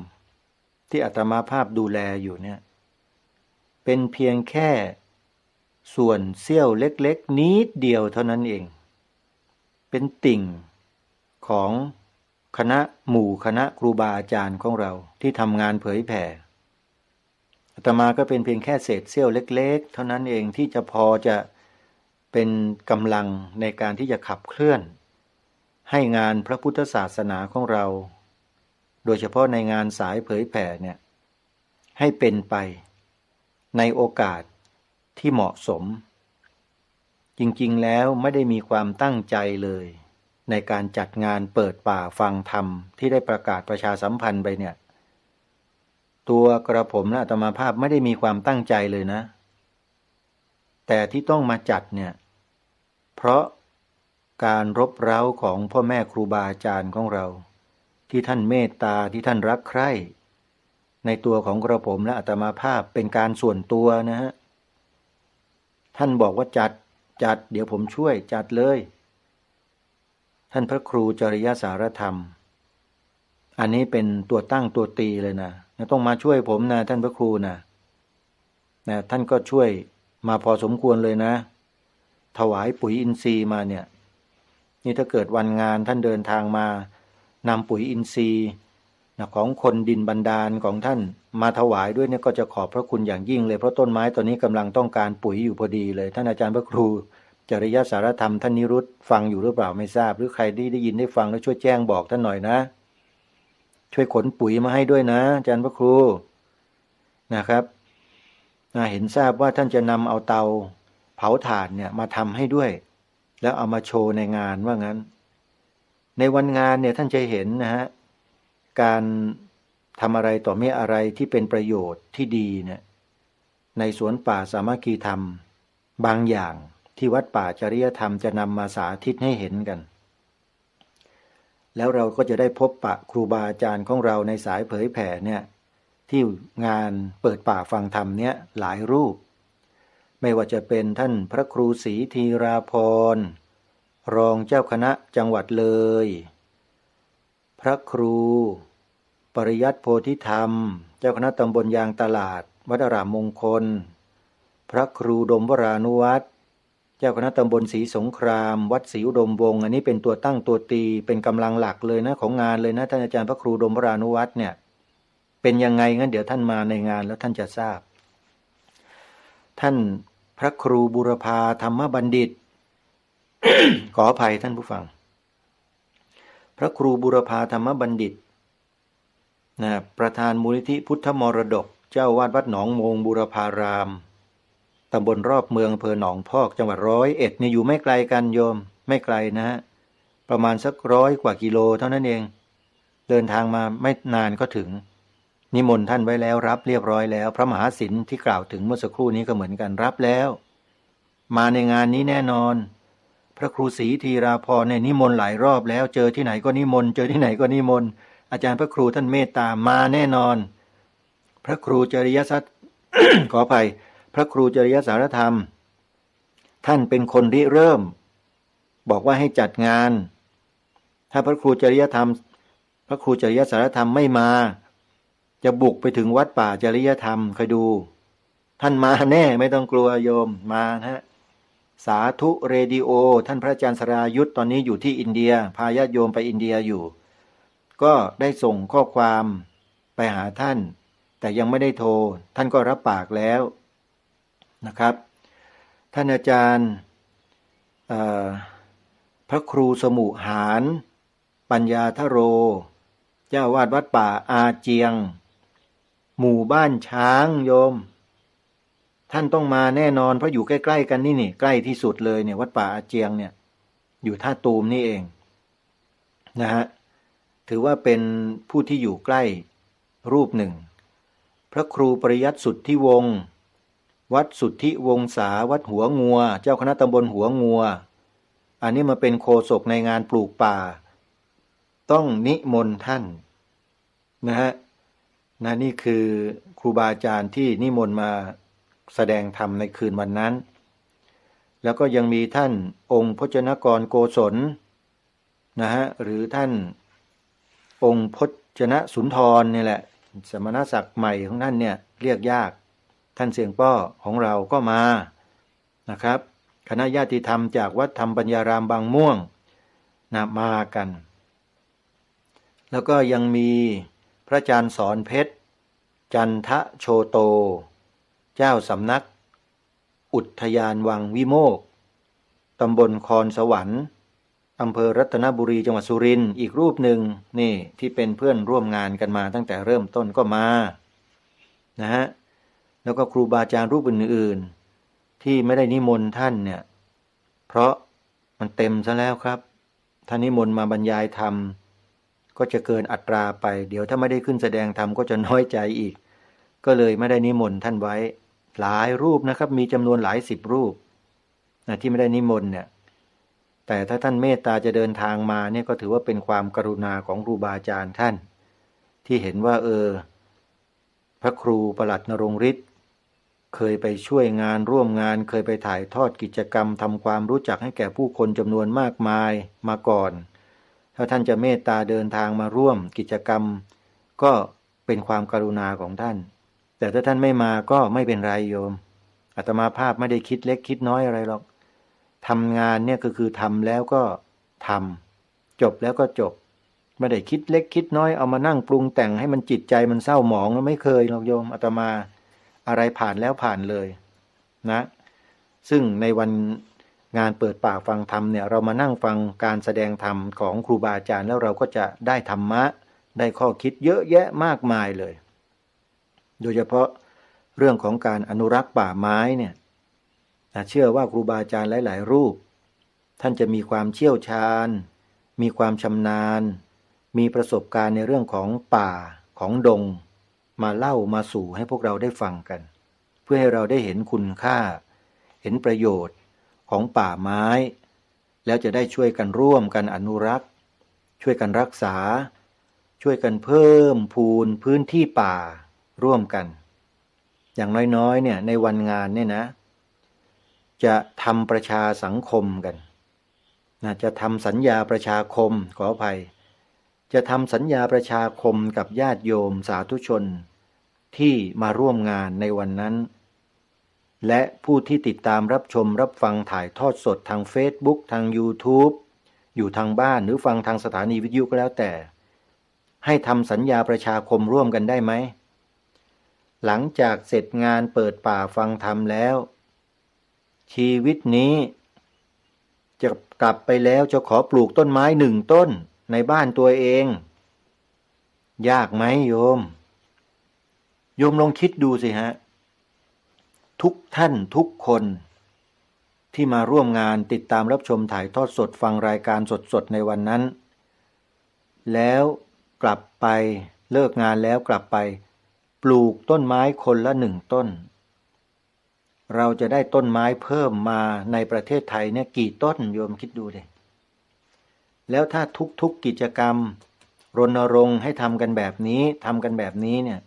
ที่อาตมาภาพดูแลอยู่เนี่ยเป็นเพียงแค่ส่วนเสี้ยวเล็กๆนิดเดียวเท่านั้นเองเป็นติ่งของคณะหมู่คณะครูบาอาจารย์ของเราที่ทำงานเผยแผ่อาตมาก็เป็นเพียงแค่เศษเสี้ยวเล็กๆเท่านั้นเองที่จะพอจะเป็นกำลังในการที่จะขับเคลื่อนให้งานพระพุทธศาสนาของเราโดยเฉพาะในงานสายเผยแผ่เนี่ยให้เป็นไปในโอกาสที่เหมาะสมจริงๆแล้วไม่ได้มีความตั้งใจเลยในการจัดงานเปิดป่าฟังธรรมที่ได้ประกาศประชาสัมพันธ์ไปเนี่ยตัวกระผมและอาตมาภาพไม่ได้มีความตั้งใจเลยนะแต่ที่ต้องมาจัดเนี่ยเพราะการรบเร้าของพ่อแม่ครูบาอาจารย์ของเราที่ท่านเมตตาที่ท่านรักใคร่ในตัวของกระผมและอาตมาภาพเป็นการส่วนตัวนะฮะท่านบอกว่าจัดเดี๋ยวผมช่วยจัดเลยท่านพระครูจริยสารธรรมอันนี้เป็นตัวตั้งตัวตีเลยนะต้องมาช่วยผมนะท่านพระครูนะท่านก็ช่วยมาพอสมควรเลยนะถวายปุ๋ยอินทรีย์มาเนี่ย นี่ถ้าเกิดวันงานท่านเดินทางมานำปุ๋ยอินทรีย์ของคนดินบันดาลของท่านมาถวายด้วยเนี่ยก็จะขอบพระคุณอย่างยิ่งเลยเพราะต้นไม้ตอนนี้กำลังต้องการปุ๋ยอยู่พอดีเลยท่านอาจารย์พระครูจริยสารธรรมท่านนิรุตฟังอยู่หรือเปล่าไม่ทราบหรือใครได้ยินได้ฟังแล้วช่วยแจ้งบอกท่านหน่อยนะช่วยขนปุ๋ยมาให้ด้วยนะอาจารย์พระครูนะครับเห็นทราบว่าท่านจะนำเอาเตาเผาถ่านเนี่ยมาทำให้ด้วยแล้วเอามาโชว์ในงานว่างั้นในวันงานเนี่ยท่านจะเห็นนะฮะการทำอะไรต่อไม่อะไรที่เป็นประโยชน์ที่ดีเนี่ยในสวนป่าสามัคคีธรรมบางอย่างที่วัดป่าจริยธรรมจะนำมาสาธิตให้เห็นกันแล้วเราก็จะได้พบปะครูบาอาจารย์ของเราในสายเผยแผ่เนี่ยที่งานเปิดป่าฟังธรรมเนี่ยหลายรูปไม่ว่าจะเป็นท่านพระครูศรีธีราพรรองเจ้าคณะจังหวัดเลยพระครูปริยัติโพธิธรรมเจ้าคณะตำบลยางตลาดวัดอารามมงคลพระครูดมวรานุวัตรเจ้าคณะตำบลศรีสงครามวัดศรีอุดมวงศ์อันนี้เป็นตัวตั้งตัวตีเป็นกำลังหลักเลยนะของงานเลยนะท่านอาจารย์พระครูดมวรานุวัตรเนี่ยเป็นยังไงงั้นเดี๋ยวท่านมาในงานแล้วท่านจะทราบท่านพระครูบุรพาธรรมบัณฑิต ขออภัยท่านผู้ฟังพระครูบุรพาธรรมบัณฑิตประธานมูลนิธิพุทธมรดกเจ้าวาดวัดหนองโมงบูรพารามตำบลรอบเมืองอำเภอหนองพอกจังหวัด101เนี่ยอยู่ไม่ไกลกันโยมไม่ไกลนะฮะประมาณสัก100 กว่ากิโลเท่านั้นเองเดินทางมาไม่นานก็ถึงนิมนต์ท่านไว้แล้วรับเรียบร้อยแล้วพระมหาศิลป์ที่กล่าวถึงเมื่อสักครู่นี้ก็เหมือนกันรับแล้วมาในงานนี้แน่นอนพระครูศรีธีราพรเนี่ยนิมนต์หลายรอบแล้วเจอที่ไหนก็นิมนต์เจอที่ไหนก็นิมนต์อาจารย์พระครูท่านเมตตามาแน่นอนพระครูจริยสัจ ขออภัยพระครูจริยสารธรรมท่านเป็นคนริเริ่มบอกว่าให้จัดงานถ้าพระครูจริยธรรมพระครูจริยสารธรรมไม่มาจะบุกไปถึงวัดป่าจริยธรรมคอยดูท่านมาแน่ไม่ต้องกลัวโยมมานะฮะสาธุเรดิโอท่านพระอาจารย์สรายุทธตอนนี้อยู่ที่อินเดียพาญาติโยมไปอินเดียอยู่ก็ได้ส่งข้อความไปหาท่านแต่ยังไม่ได้โทรท่านก็รับปากแล้วนะครับท่านอาจารย์พระครูสมุหารปัญญาทโรเจ้าวาดวัดป่าอาเจียงหมู่บ้านช้างโยมท่านต้องมาแน่นอนเพราะอยู่ใกล้ๆกันนี่ใกล้ที่สุดเลยเนี่ยวัดป่าอาเจียงเนี่ยอยู่ท่าตูมนี่เองนะฮะถือว่าเป็นผู้ที่อยู่ใกล้รูปหนึ่งพระครูปริยัติสุทธิวงศ์วัดสุทธิวงศาวัดหัวงัวเจ้าคณะตำบลหัวงัวอันนี้มาเป็นโฆษกในงานปลูกป่าต้องนิมนต์ท่านนะฮะนี่คือครูบาอาจารย์ที่นิมนต์มาแสดงธรรมในคืนวันนั้นแล้วก็ยังมีท่านองค์พจนกรโกศลนะฮะหรือท่านองค์พจนสุนทรนี่แหละสมณศักดิ์ใหม่ของท่านเนี่ยเรียกยากท่านเสียงป้อของเราก็มานะครับคณะญาติธรรมจากวัดธรรมปัญญารามบางม่วงมากันแล้วก็ยังมีพระอาจารย์สอนเพชรจันทะโชโตเจ้าสำนักอุทยานวังวิโมกข์ตำบลคอนสวรรค์อำเภอรัตนบุรีจังหวัดสุรินทร์อีกรูปหนึ่งนี่ที่เป็นเพื่อนร่วมงานกันมาตั้งแต่เริ่มต้นก็มานะฮะแล้วก็ครูบาอาจารย์รูปอื่นๆที่ไม่ได้นิมนต์ท่านเนี่ยเพราะมันเต็มซะแล้วครับท่านนิมนต์มาบรรยายธรรมก็จะเกินอัตราไปเดี๋ยวถ้าไม่ได้ขึ้นแสดงธรรมก็จะน้อยใจอีกก็เลยไม่ได้นิมนต์ท่านไว้หลายรูปนะครับมีจำนวนหลาย10 รูปที่ไม่ได้นิมนต์เนี่ยแต่ถ้าท่านเมตตาจะเดินทางมาเนี่ยก็ถือว่าเป็นความกรุณาของครูบาอาจารย์ท่านที่เห็นว่าพระครูประหลัดนรงฤทธิ์เคยไปช่วยงานร่วมงานเคยไปถ่ายทอดกิจกรรมทำความรู้จักให้แก่ผู้คนจำนวนมากมายมาก่อนถ้าท่านจะเมตตาเดินทางมาร่วมกิจกรรมก็เป็นความกรุณาของท่านแต่ถ้าท่านไม่มาก็ไม่เป็นไรโยมอาตมาภาพไม่ได้คิดเล็กคิดน้อยอะไรหรอกทำงานเนี่ยก็คือทำแล้วก็ ทำจบแล้วก็จบไม่ได้คิดเล็กคิดน้อยเอามานั่งปรุงแต่งให้มันจิตใจมันเศร้าหมองไม่เคยหรอกโยมอาตมาอะไรผ่านแล้วผ่านเลยนะซึ่งในวันงานเปิดป่าฟังธรรมเนี่ยเรามานั่งฟังการแสดงธรรมของครูบาอาจารย์แล้วเราก็จะได้ธรรมะได้ข้อคิดเยอะแยะมากมายเลยโดยเฉพาะเรื่องของการอนุรักษ์ป่าไม้เนี่ยเชื่อว่าครูบาอาจารย์หลายๆรูปท่านจะมีความเชี่ยวชาญมีความชำนาญมีประสบการณ์ในเรื่องของป่าของดงมาเล่ามาสู่ให้พวกเราได้ฟังกันเพื่อให้เราได้เห็นคุณค่าเห็นประโยชน์ของป่าไม้แล้วจะได้ช่วยกันร่วมกันอนุรักษ์ช่วยกันรักษาช่วยกันเพิ่มพูนพื้นที่ป่าร่วมกันอย่างน้อยๆเนี่ยในวันงานเนี่ยนะจะทำประชาสังคมกันจะทำสัญญาประชาคมขออภัยจะทำสัญญาประชาคมกับญาติโยมสาธุชนที่มาร่วมงานในวันนั้นและผู้ที่ติดตามรับชมรับฟังถ่ายทอดสดทาง Facebook ทาง YouTube อยู่ทางบ้านหรือฟังทางสถานีวิทยุก็แล้วแต่ให้ทำสัญญาประชาคมร่วมกันได้ไหมหลังจากเสร็จงานเปิดป่าฟังธรรมแล้วชีวิตนี้จะกลับไปแล้วจะขอปลูกต้นไม้1 ต้นในบ้านตัวเองยากไหมโยมลองคิดดูสิฮะทุกท่านทุกคนที่มาร่วมงานติดตามรับชมถ่ายทอดสดฟังรายการสดๆในวันนั้นแล้วกลับไปเลิกงานแล้วกลับไปปลูกต้นไม้คนละ1 ต้นเราจะได้ต้นไม้เพิ่มมาในประเทศไทยเนี่ยกี่ต้นโยมคิดดูดิแล้วถ้าทุกกิจกรรมรณรงค์ให้ทำกันแบบนี้เนี่ย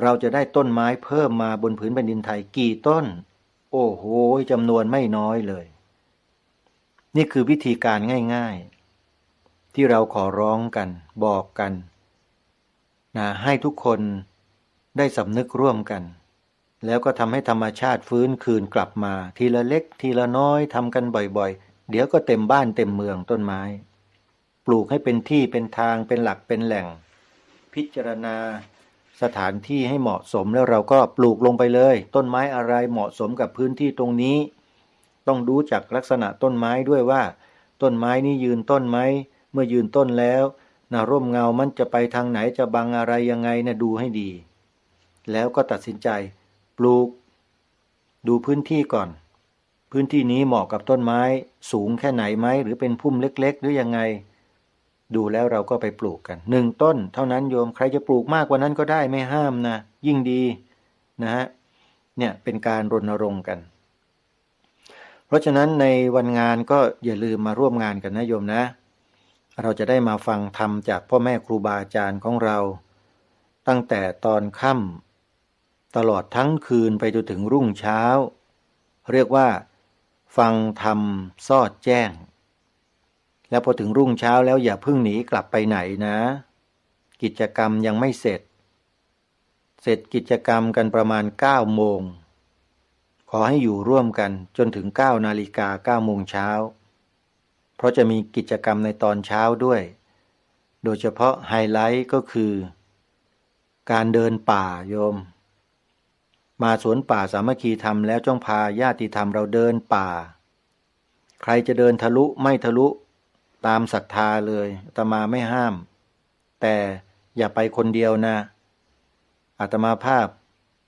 เราจะได้ต้นไม้เพิ่มมาบนผืนแผ่นดินไทยกี่ต้นโอ้โหจำนวนไม่น้อยเลยนี่คือวิธีการง่ายๆที่เราขอร้องกันบอกกันนะให้ทุกคนได้สำนึกร่วมกันแล้วก็ทำให้ธรรมชาติฟื้นคืนกลับมาทีละเล็กทีละน้อยทำกันบ่อยๆเดี๋ยวก็เต็มบ้านเต็มเมืองต้นไม้ปลูกให้เป็นที่เป็นทางเป็นหลักเป็นแหล่งพิจารณาสถานที่ให้เหมาะสมแล้วเราก็ปลูกลงไปเลยต้นไม้อะไรเหมาะสมกับพื้นที่ตรงนี้ต้องดูจากลักษณะต้นไม้ด้วยว่าต้นไม้นี้ยืนต้นไหมเมื่อยืนต้นแล้วร่มเงามันจะไปทางไหนจะบังอะไรยังไงดูให้ดีแล้วก็ตัดสินใจปลูกดูพื้นที่ก่อนพื้นที่นี้เหมาะกับต้นไม้สูงแค่ไหนไหมหรือเป็นพุ่มเล็กๆหรือยังไงดูแล้วเราก็ไปปลูกกัน1 ต้นเท่านั้นโยมใครจะปลูกมากกว่านั้นก็ได้ไม่ห้ามนะยิ่งดีนะฮะเนี่ยเป็นการรณรงค์กันเพราะฉะนั้นในวันงานก็อย่าลืมมาร่วมงานกันนะโยมนะเราจะได้มาฟังธรรมจากพ่อแม่ครูบาอาจารย์ของเราตั้งแต่ตอนค่ำตลอดทั้งคืนไปจนถึงรุ่งเช้าเรียกว่าฟังธรรมสอดแจ้งแล้วพอถึงรุ่งเช้าแล้วอย่าเพิ่งหนีกลับไปไหนนะกิจกรรมยังไม่เสร็จกิจกรรมกันประมาณ9 โมงขอให้อยู่ร่วมกันจนถึง9 นาฬิกา9 โมงเช้าเพราะจะมีกิจกรรมในตอนเช้าด้วยโดยเฉพาะไฮไลท์ก็คือการเดินป่าโยมมาสวนป่าสามัคคีธรรมแล้วจ้องพาญาติธรรมเราเดินป่าใครจะเดินทะลุไม่ทะลุตามศรัทธาเลยอาตมาไม่ห้ามแต่อย่าไปคนเดียวนะอาตมาภาพ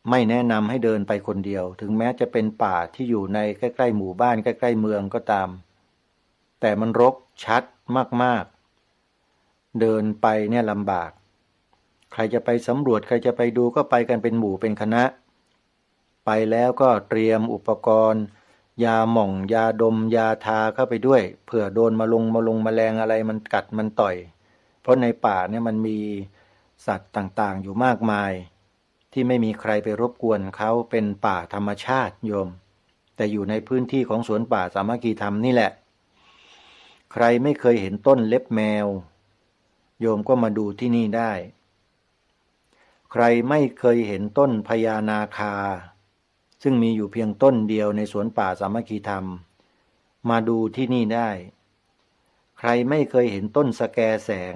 ไม่แนะนำให้เดินไปคนเดียวถึงแม้จะเป็นป่าที่อยู่ในใกล้ๆหมู่บ้านใกล้ๆเมืองก็ตามแต่มันรกชัดมากๆเดินไปเนี่ยลำบากใครจะไปสำรวจใครจะไปดูก็ไปกันเป็นหมู่เป็นคณะไปแล้วก็เตรียมอุปกรณ์ยาหม่องยาดมยาทาเข้าไปด้วยเผื่อโดนมาลงแมลงอะไรมันกัดมันต่อยเพราะในป่าเนี่ยมันมีสัตว์ต่างๆอยู่มากมายที่ไม่มีใครไปรบกวนเขาเป็นป่าธรรมชาติโยมแต่อยู่ในพื้นที่ของสวนป่าสามัคคีธรรมนี่แหละใครไม่เคยเห็นต้นเล็บแมวโยมก็มาดูที่นี่ได้ใครไม่เคยเห็นต้นพญานาคาซึ่งมีอยู่เพียงต้นเดียวในสวนป่าสามัคคีธรรมมาดูที่นี่ได้ ใครไม่เคยเห็นต้นสแกแสง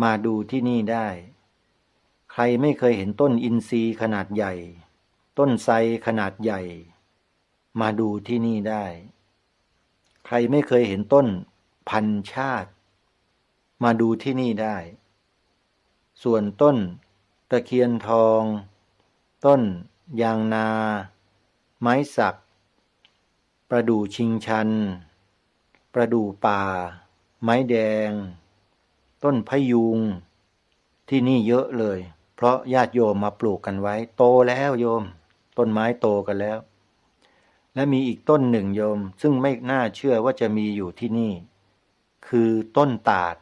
มาดูที่นี่ได้ใครไม่เคยเห็นต้นอินทรีขนาดใหญ่ต้นไทรขนาดใหญ่มาดูที่นี่ได้ใครไม่เคยเห็นต้นพันชาติมาดูที่นี่ได้ส่วนต้นตะเคียนทองต้นยางนาไม้สักประดู่ชิงชันประดู่ป่าไม้แดงต้นพะยูงที่นี่เยอะเลยเพราะญาติโยมมาปลูกกันไว้โตแล้วโยมต้นไม้โตกันแล้วและมีอีกต้นหนึ่งโยมซึ่งไม่น่าเชื่อว่าจะมีอยู่ที่นี่คือต้นตาด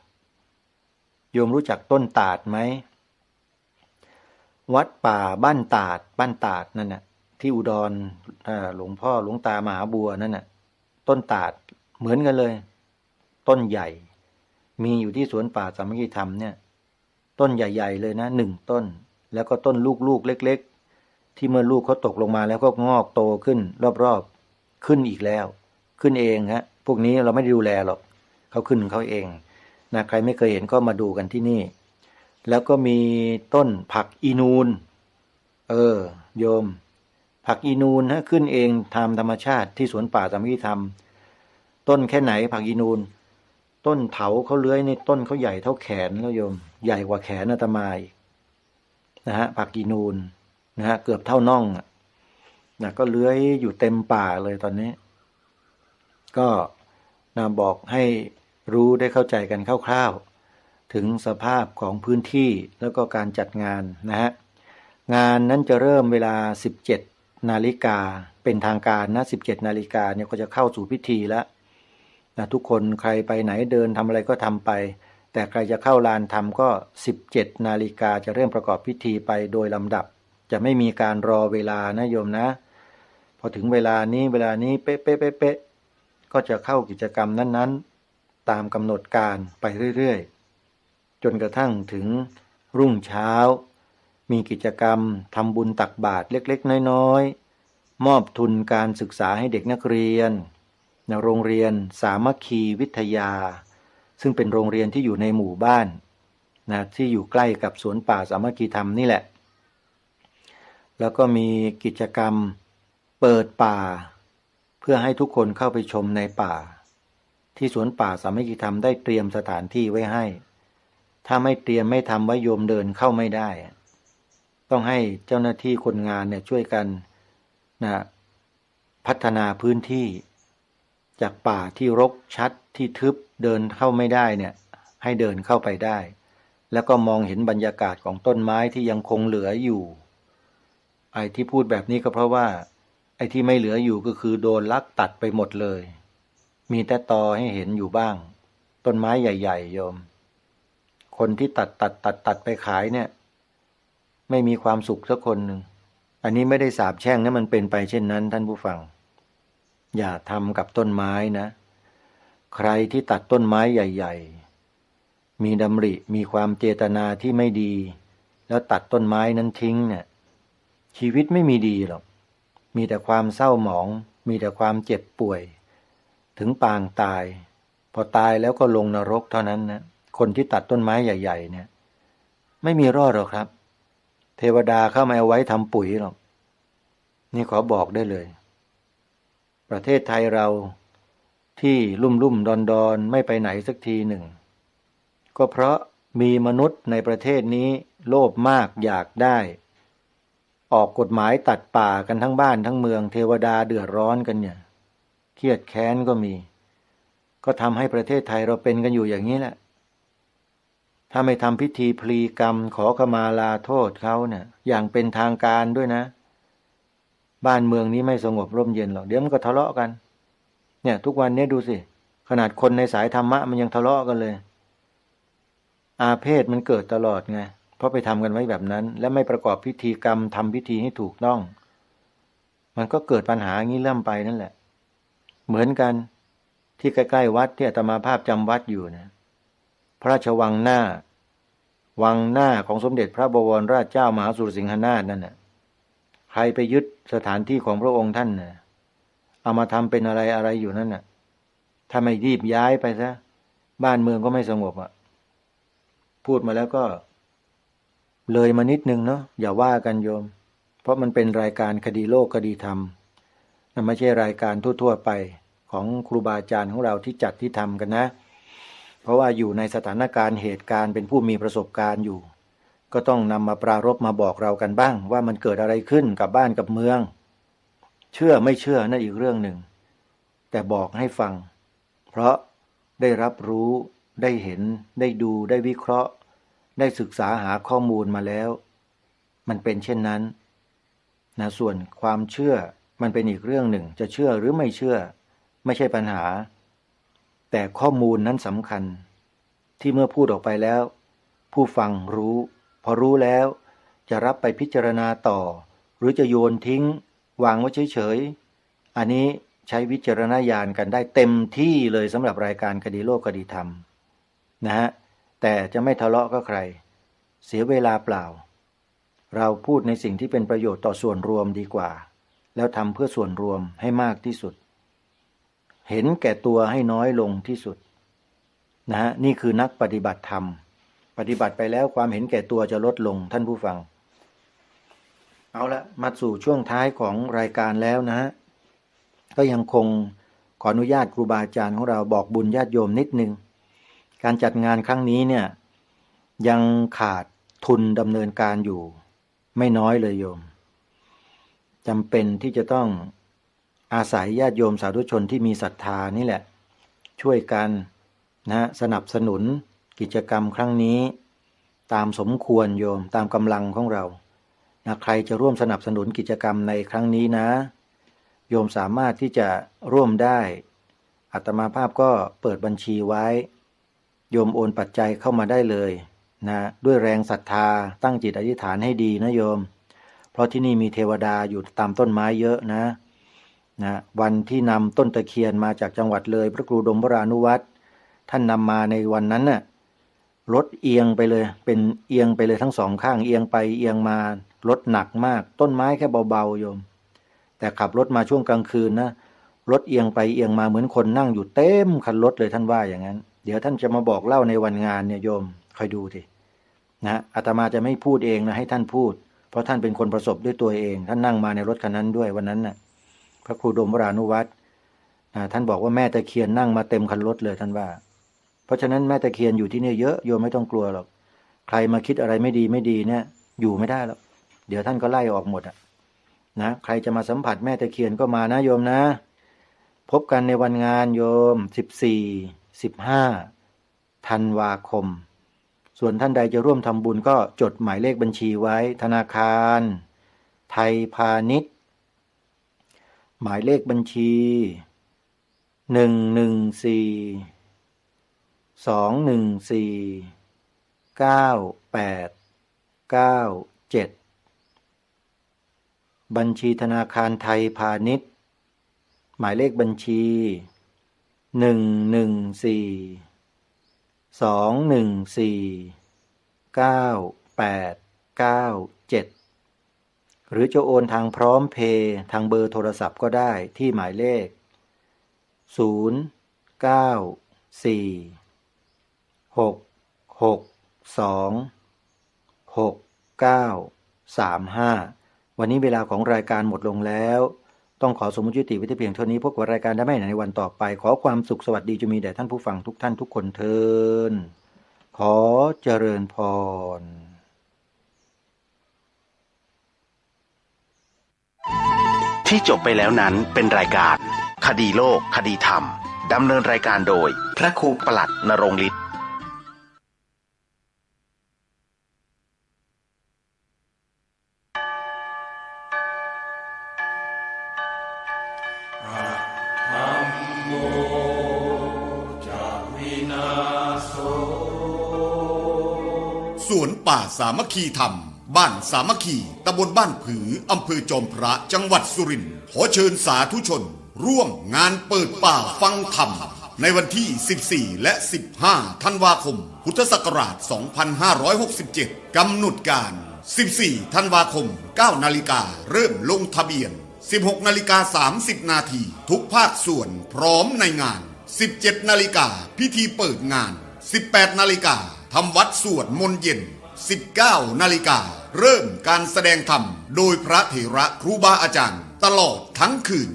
โยมรู้จักต้นตาดไหมวัดป่าบ้านตาดนั่นน่ะที่อุดรหลวงพ่อหลวงตามหาบัวนั่นน่ะต้นตาดเหมือนกันเลยต้นใหญ่มีอยู่ที่สวนป่าสามัคคีธรรมเนี่ยต้นใหญ่ๆเลยนะ1ต้นแล้วก็ต้นลูกๆเล็กๆที่เมื่อลูกเขาตกลงมาแล้วก็งอกโตขึ้นรอบๆขึ้นอีกแล้วขึ้นเองฮะพวกนี้เราไม่ได้ดูแลหรอกเขาขึ้นเขาเองนะใครไม่เคยเห็นก็มาดูกันที่นี่แล้วก็มีต้นผักอีนูนโยมผักอีนูนขึ้นเองตามธรรมชาติที่สวนป่าสามัคคีธรรมต้นแค่ไหนผักอีนูนต้นเถาเขาเลื้อยในต้นเขาใหญ่เท่าแขนแล้วโยมใหญ่กว่าแขนอาตมาอีกนะฮะผักอีนูนนะฮะเกือบเท่าน่องนะก็เลื้อยอยู่เต็มป่าเลยตอนนี้ก็นะบอกให้รู้ได้เข้าใจกันคร่าวๆถึงสภาพของพื้นที่แล้วก็การจัดงานนะฮะงานนั้นจะเริ่มเวลา 17 นาฬิกาเป็นทางการนะ 17 นาฬิกาเนี่ยก็จะเข้าสู่พิธีแล้วนะทุกคนใครไปไหนเดินทำอะไรก็ทำไปแต่ใครจะเข้าลานธรรมก็ 17 นาฬิกาจะเริ่มประกอบพิธีไปโดยลำดับจะไม่มีการรอเวลานะโยมนะพอถึงเวลานี้เป๊ะก็จะเข้ากิจกรรมนั้นๆตามกำหนดการไปเรื่อยๆจนกระทั่งถึงรุ่งเช้ามีกิจกรรมทำบุญตักบาตรเล็กๆน้อยๆมอบทุนการศึกษาให้เด็กนักเรียนในโรงเรียนสามัคคีวิทยาซึ่งเป็นโรงเรียนที่อยู่ในหมู่บ้านนะที่อยู่ใกล้กับสวนป่าสามัคคีธรรมนี่แหละแล้วก็มีกิจกรรมเปิดป่าเพื่อให้ทุกคนเข้าไปชมในป่าที่สวนป่าสามัคคีธรรมได้เตรียมสถานที่ไว้ให้ถ้าไม่เตรียมไม่ทำไว้โยมเดินเข้าไม่ได้ต้องให้เจ้าหน้าที่คนงานเนี่ยช่วยกันนะพัฒนาพื้นที่จากป่าที่รกชัดที่ทึบเดินเข้าไม่ได้เนี่ยให้เดินเข้าไปได้แล้วก็มองเห็นบรรยากาศของต้นไม้ที่ยังคงเหลืออยู่ไอ้ที่พูดแบบนี้ก็เพราะว่าไอ้ที่ไม่เหลืออยู่ก็คือโดนลักตัดไปหมดเลยมีแต่ตอให้เห็นอยู่บ้างต้นไม้ใหญ่ๆโยมคนที่ตัดไปขายเนี่ยไม่มีความสุขสักคนหนึ่งอันนี้ไม่ได้สาปแช่งนะมันเป็นไปเช่นนั้นท่านผู้ฟังอย่าทำกับต้นไม้นะใครที่ตัดต้นไม้ใหญ่ๆมีดำริมีความเจตนาที่ไม่ดีแล้วตัดต้นไม้นั้นทิ้งเนี่ยชีวิตไม่มีดีหรอกมีแต่ความเศร้าหมองมีแต่ความเจ็บป่วยถึงปางตายพอตายแล้วก็ลงนรกเท่านั้นนะคนที่ตัดต้นไม้ใหญ่ๆเนี่ยไม่มีรอดหรอกครับเทวดาเข้ามาเอาไว้ทำปุ๋ยหรอกนี่ขอบอกได้เลยประเทศไทยเราที่ลุ่มดอนไม่ไปไหนสักทีหนึ่งก็เพราะมีมนุษย์ในประเทศนี้โลภมากอยากได้ออกกฎหมายตัดป่ากันทั้งบ้านทั้งเมืองเทวดาเดือดร้อนกันเนี่ยเครียดแค้นก็มีก็ทำให้ประเทศไทยเราเป็นกันอยู่อย่างนี้แหละถ้าไม่ทำพิธีพลีกรรมขอขมาลาโทษเขาเนี่ยอย่างเป็นทางการด้วยนะบ้านเมืองนี้ไม่สงบร่มเย็นหรอกเดี๋ยวมันก็ทะเลาะกันเนี่ยทุกวันนี้ดูสิขนาดคนในสายธรรมะมันยังทะเลาะกันเลยอาเพศมันเกิดตลอดไงเพราะไปทำกันไว้แบบนั้นและไม่ประกอบพิธีกรรมทำพิธีให้ถูกต้องมันก็เกิดปัญหางี้เริ่มไปนั่นแหละเหมือนกันที่ใกล้ๆวัดที่อาตมาภาพจำวัดอยู่นะพระราชวังหน้าของสมเด็จพระบวรราชเจ้ามหาสุรสิงหนาถนั่นน่ะใครไปยึดสถานที่ของพระองค์ท่านน่ะเอามาทำเป็นอะไรอยู่นั่นน่ะถ้าไม่รีบย้ายไปซะ บ้านเมืองก็ไม่สงบอ่ะพูดมาแล้วก็เลยมานิดนึงเนาะอย่าว่ากันโยมเพราะมันเป็นรายการคดีโลกคดีธรรมมันไม่ใช่รายการทั่วๆไปของครูบาอาจารย์ของเราที่จัดที่ทำกันนะเพราะว่าอยู่ในสถานการณ์เหตุการณ์เป็นผู้มีประสบการณ์อยู่ก็ต้องนำมาปรารภมาบอกเรากันบ้างว่ามันเกิดอะไรขึ้นกับบ้านกับเมืองเชื่อไม่เชื่อนั่นอีกเรื่องหนึ่งแต่บอกให้ฟังเพราะได้รับรู้ได้เห็นได้ดูได้วิเคราะห์ได้ศึกษาหาข้อมูลมาแล้วมันเป็นเช่นนั้นนะส่วนความเชื่อมันเป็นอีกเรื่องหนึ่งจะเชื่อหรือไม่เชื่อไม่ใช่ปัญหาแต่ข้อมูลนั้นสำคัญที่เมื่อพูดออกไปแล้วผู้ฟังรู้พอรู้แล้วจะรับไปพิจารณาต่อหรือจะโยนทิ้งวางไว้เฉยๆอันนี้ใช้วิจารณญาณกันได้เต็มที่เลยสำหรับรายการคดีโลกคดีธรรมนะฮะแต่จะไม่ทะเลาะกับใครเสียเวลาเปล่าเราพูดในสิ่งที่เป็นประโยชน์ต่อส่วนรวมดีกว่าแล้วทำเพื่อส่วนรวมให้มากที่สุดเห็นแก่ตัวให้น้อยลงที่สุดนะฮะนี่คือนักปฏิบัติธรรมปฏิบัติไปแล้วความเห็นแก่ตัวจะลดลงท่านผู้ฟังเอาละมาสู่ช่วงท้ายของรายการแล้วนะฮะก็ยังคงขออนุญาตครูบาอาจารย์ของเราบอกบุญญาติโยมนิดนึงการจัดงานครั้งนี้เนี่ยยังขาดทุนดำเนินการอยู่ไม่น้อยเลยโยมจำเป็นที่จะต้องอาศัยญาติโยมสาธุชนที่มีศรัทธานี่แหละช่วยกันนะสนับสนุนกิจกรรมครั้งนี้ตามสมควรโยมตามกำลังของเรานะใครจะร่วมสนับสนุนกิจกรรมในครั้งนี้นะโยมสามารถที่จะร่วมได้อาตมาภาพก็เปิดบัญชีไว้โยมโอนปัจจัยเข้ามาได้เลยนะด้วยแรงศรัทธาตั้งจิตอธิษฐานให้ดีนะโยมเพราะที่นี่มีเทวดาอยู่ตามต้นไม้เยอะนะวันที่นำต้นตะเคียนมาจากจังหวัดเลยพระครูดมวรานุวัตรท่านนำมาในวันนั้นน่ะรถเอียงไปเลยเป็นเอียงไปเลยทั้งสองข้างเอียงไปเอียงมารถหนักมากต้นไม้แค่เบาๆโยมแต่ขับรถมาช่วงกลางคืนนะรถเอียงไปเอียงมาเหมือนคนนั่งอยู่เต็มคันรถเลยท่านว่าอย่างนั้นเดี๋ยวท่านจะมาบอกเล่าในวันงานเนี่ยโยมคอยดูสินะอาตมาจะไม่พูดเองนะให้ท่านพูดเพราะท่านเป็นคนประสบด้วยตัวเองท่านนั่งมาในรถคันนั้นด้วยวันนั้นน่ะพระครูดมวรานุวัตรท่านบอกว่าแม่ตะเคียนนั่งมาเต็มคันรถเลยท่านว่าเพราะฉะนั้นแม่ตะเคียนอยู่ที่นี่เยอะโยมไม่ต้องกลัวหรอกใครมาคิดอะไรไม่ดีเนี่ยอยู่ไม่ได้หรอกเดี๋ยวท่านก็ไล่ออกหมดนะใครจะมาสัมผัสแม่ตะเคียนก็มานะโยมนะพบกันในวันงานโยม14-15 ธันวาคมส่วนท่านใดจะร่วมทำบุญก็จดหมายเลขบัญชีไว้ธนาคารไทยพาณิชย์หมายเลขบัญชี114-214-9897บัญชีธนาคารไทยพาณิชย์หมายเลขบัญชี114-214-9897หรือจะโอนทางพร้อมเพย์ทางเบอร์โทรศัพท์ก็ได้ที่หมายเลข0946626935วันนี้เวลาของรายการหมดลงแล้วต้องขอสมมุติยุติไว้แต่เพียงเท่านี้พบกับรายการได้ใหม่ในวันต่อไปขอความสุขสวัสดีจะมีแด่ท่านผู้ฟังทุกท่านทุกคนเทอญขอเจริญพรที่จบไปแล้วนั้นเป็นรายการคดีโลกคดีธรรมดำเนินรายการโดยพระครูปลัดณรงค์ฤทธิ์สวนป่าสามัคคีธรรมบ้านสามัคคีตำบลบ้านผืออำเภอจอมพระจังหวัดสุรินทร์ขอเชิญสาธุชนร่วมงานเปิดป่าฟังธรรมในวันที่ 14 และ 15 ธันวาคม พุทธศักราช 2567 กำหนดการ 14 ธันวาคม 9 นาฬิกาเริ่มลงทะเบียน 16:30 นาทีทุกภาคส่วนพร้อมในงาน 17 นาฬิกาพิธีเปิดงาน 18 นาฬิกาทำวัดสวดมนต์เย็น 19 นาฬิกาเริ่มการแสดงธรรมโดยพระเถระครูบาอาจารย์ตลอดทั้งคืน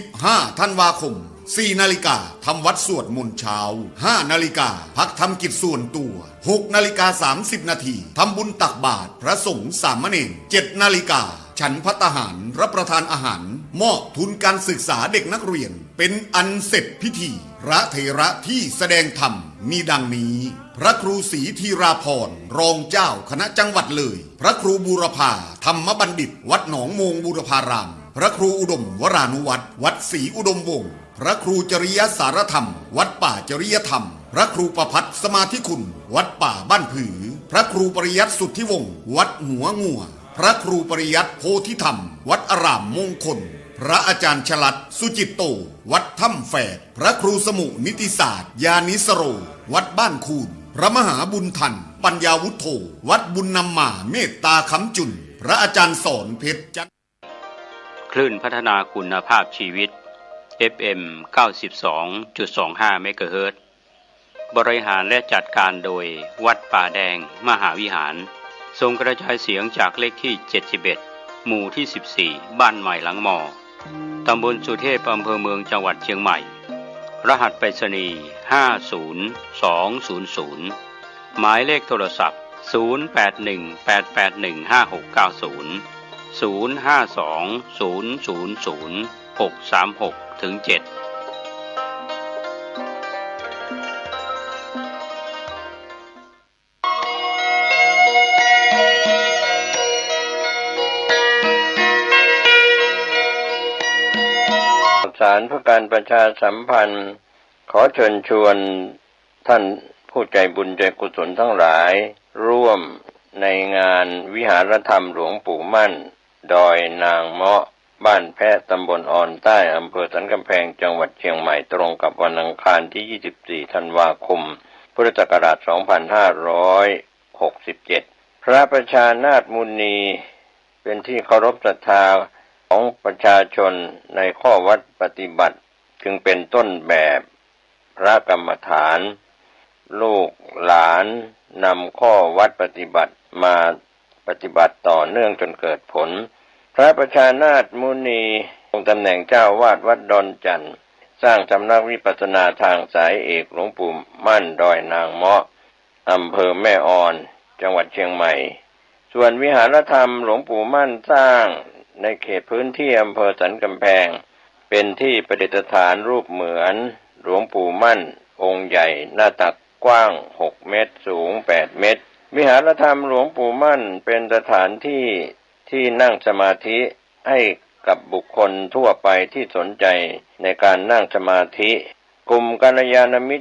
15 ธันวาคม 4 นาฬิกาทำวัดสวดมนต์เช้า 5 นาฬิกาพักทำกิจส่วนตัว 6 นาฬิกา 30 นาทีทำบุญตักบาตรพระสงฆ์สามเณร 7 นาฬิกาฉันภัตตาหารรับประทานอาหารมอบทุนการศึกษาเด็กนักเรียนเป็นอันเสร็จพิธีพระเถระที่แสดงธรรมมีดังนี้พระครูศรีธีราพรรองเจ้าคณะจังหวัดเลยพระครูบูรพาธรรมบัณฑิตวัดหนองโมงบูรพารามพระครูอุดมวรานุวัตรวัดศรีอุดมวงศ์พระครูจริยสารธรรมวัดป่าจริยธรรมพระครูประภัตรสมาธิคุณวัดป่าบ้านผือพระครูปริยัติสุทธิวงศ์วัดหัวงัวพระครูปริยัติโพธิธรรมวัดอารามมงคลพระอาจารย์ฉลัดสุจิตโตวัดถ้ำแฝดพระครูสมุนิติศาสตร์ยานิสโรวัดบ้านคูนพระมหาบุญทันปัญญาวุฒโธวัดบุญนำมาเมตตาคำจุนพระอาจารย์สอนเพชรจันทร์คลื่นพัฒนาคุณภาพชีวิต FM 92.25 เมกะเฮิรตซ์บริหารและจัดการโดยวัดป่าแดงมหาวิหารส่งกระจายเสียงจากเลขที่ 71 หมู่ที่ 14 บ้านใหม่หลังมอ ตำบลสุเทพอำเภอเมืองจังหวัดเชียงใหม่ รหัสไปรษณีย์ 50200 หมายเลขโทรศัพท์ 0818815690 052000636-7สารเพื่อการประชาสัมพันธ์ขอเชิญชวนท่านผู้ใจบุญใจกุศลทั้งหลายร่วมในงานวิหารธรรมหลวงปู่มั่นดอยนางเมาะบ้านแพะตำบลออนใต้อำเภอสันกำแพงจังหวัดเชียงใหม่ตรงกับวันอังคารที่ 24 ธันวาคม พุทธศักราช 2567 พระประชานาถมุนีเป็นที่เคารพศรัทธาของประชาชนในข้อวัดปฏิบัติจึงเป็นต้นแบบพระกรรมฐานลูกหลานนำข้อวัดปฏิบัติมาปฏิบัติต่อเนื่องจนเกิดผลพระประชานาถมุนีทรงตำแหน่งเจ้าวาดวัดดอนจันทร์สร้างสำนักวิปัสสนาทางสายเอกหลวงปู่มั่นดอยนางเมาะอำเภอแม่ออนจังหวัดเชียงใหม่ส่วนวิหารธรรมหลวงปู่มั่นสร้างในเขตพื้นที่อำเภอสันกำแพงเป็นที่ประดิษฐานรูปเหมือนหลวงปู่มั่นองค์ใหญ่หน้าตักกว้าง6 เมตรสูง8 เมตรวิหารธรรมหลวงปู่มั่นเป็นสถานที่ที่นั่งสมาธิให้กับบุคคลทั่วไปที่สนใจในการนั่งสมาธิกลุ่มกัลยาณมิตร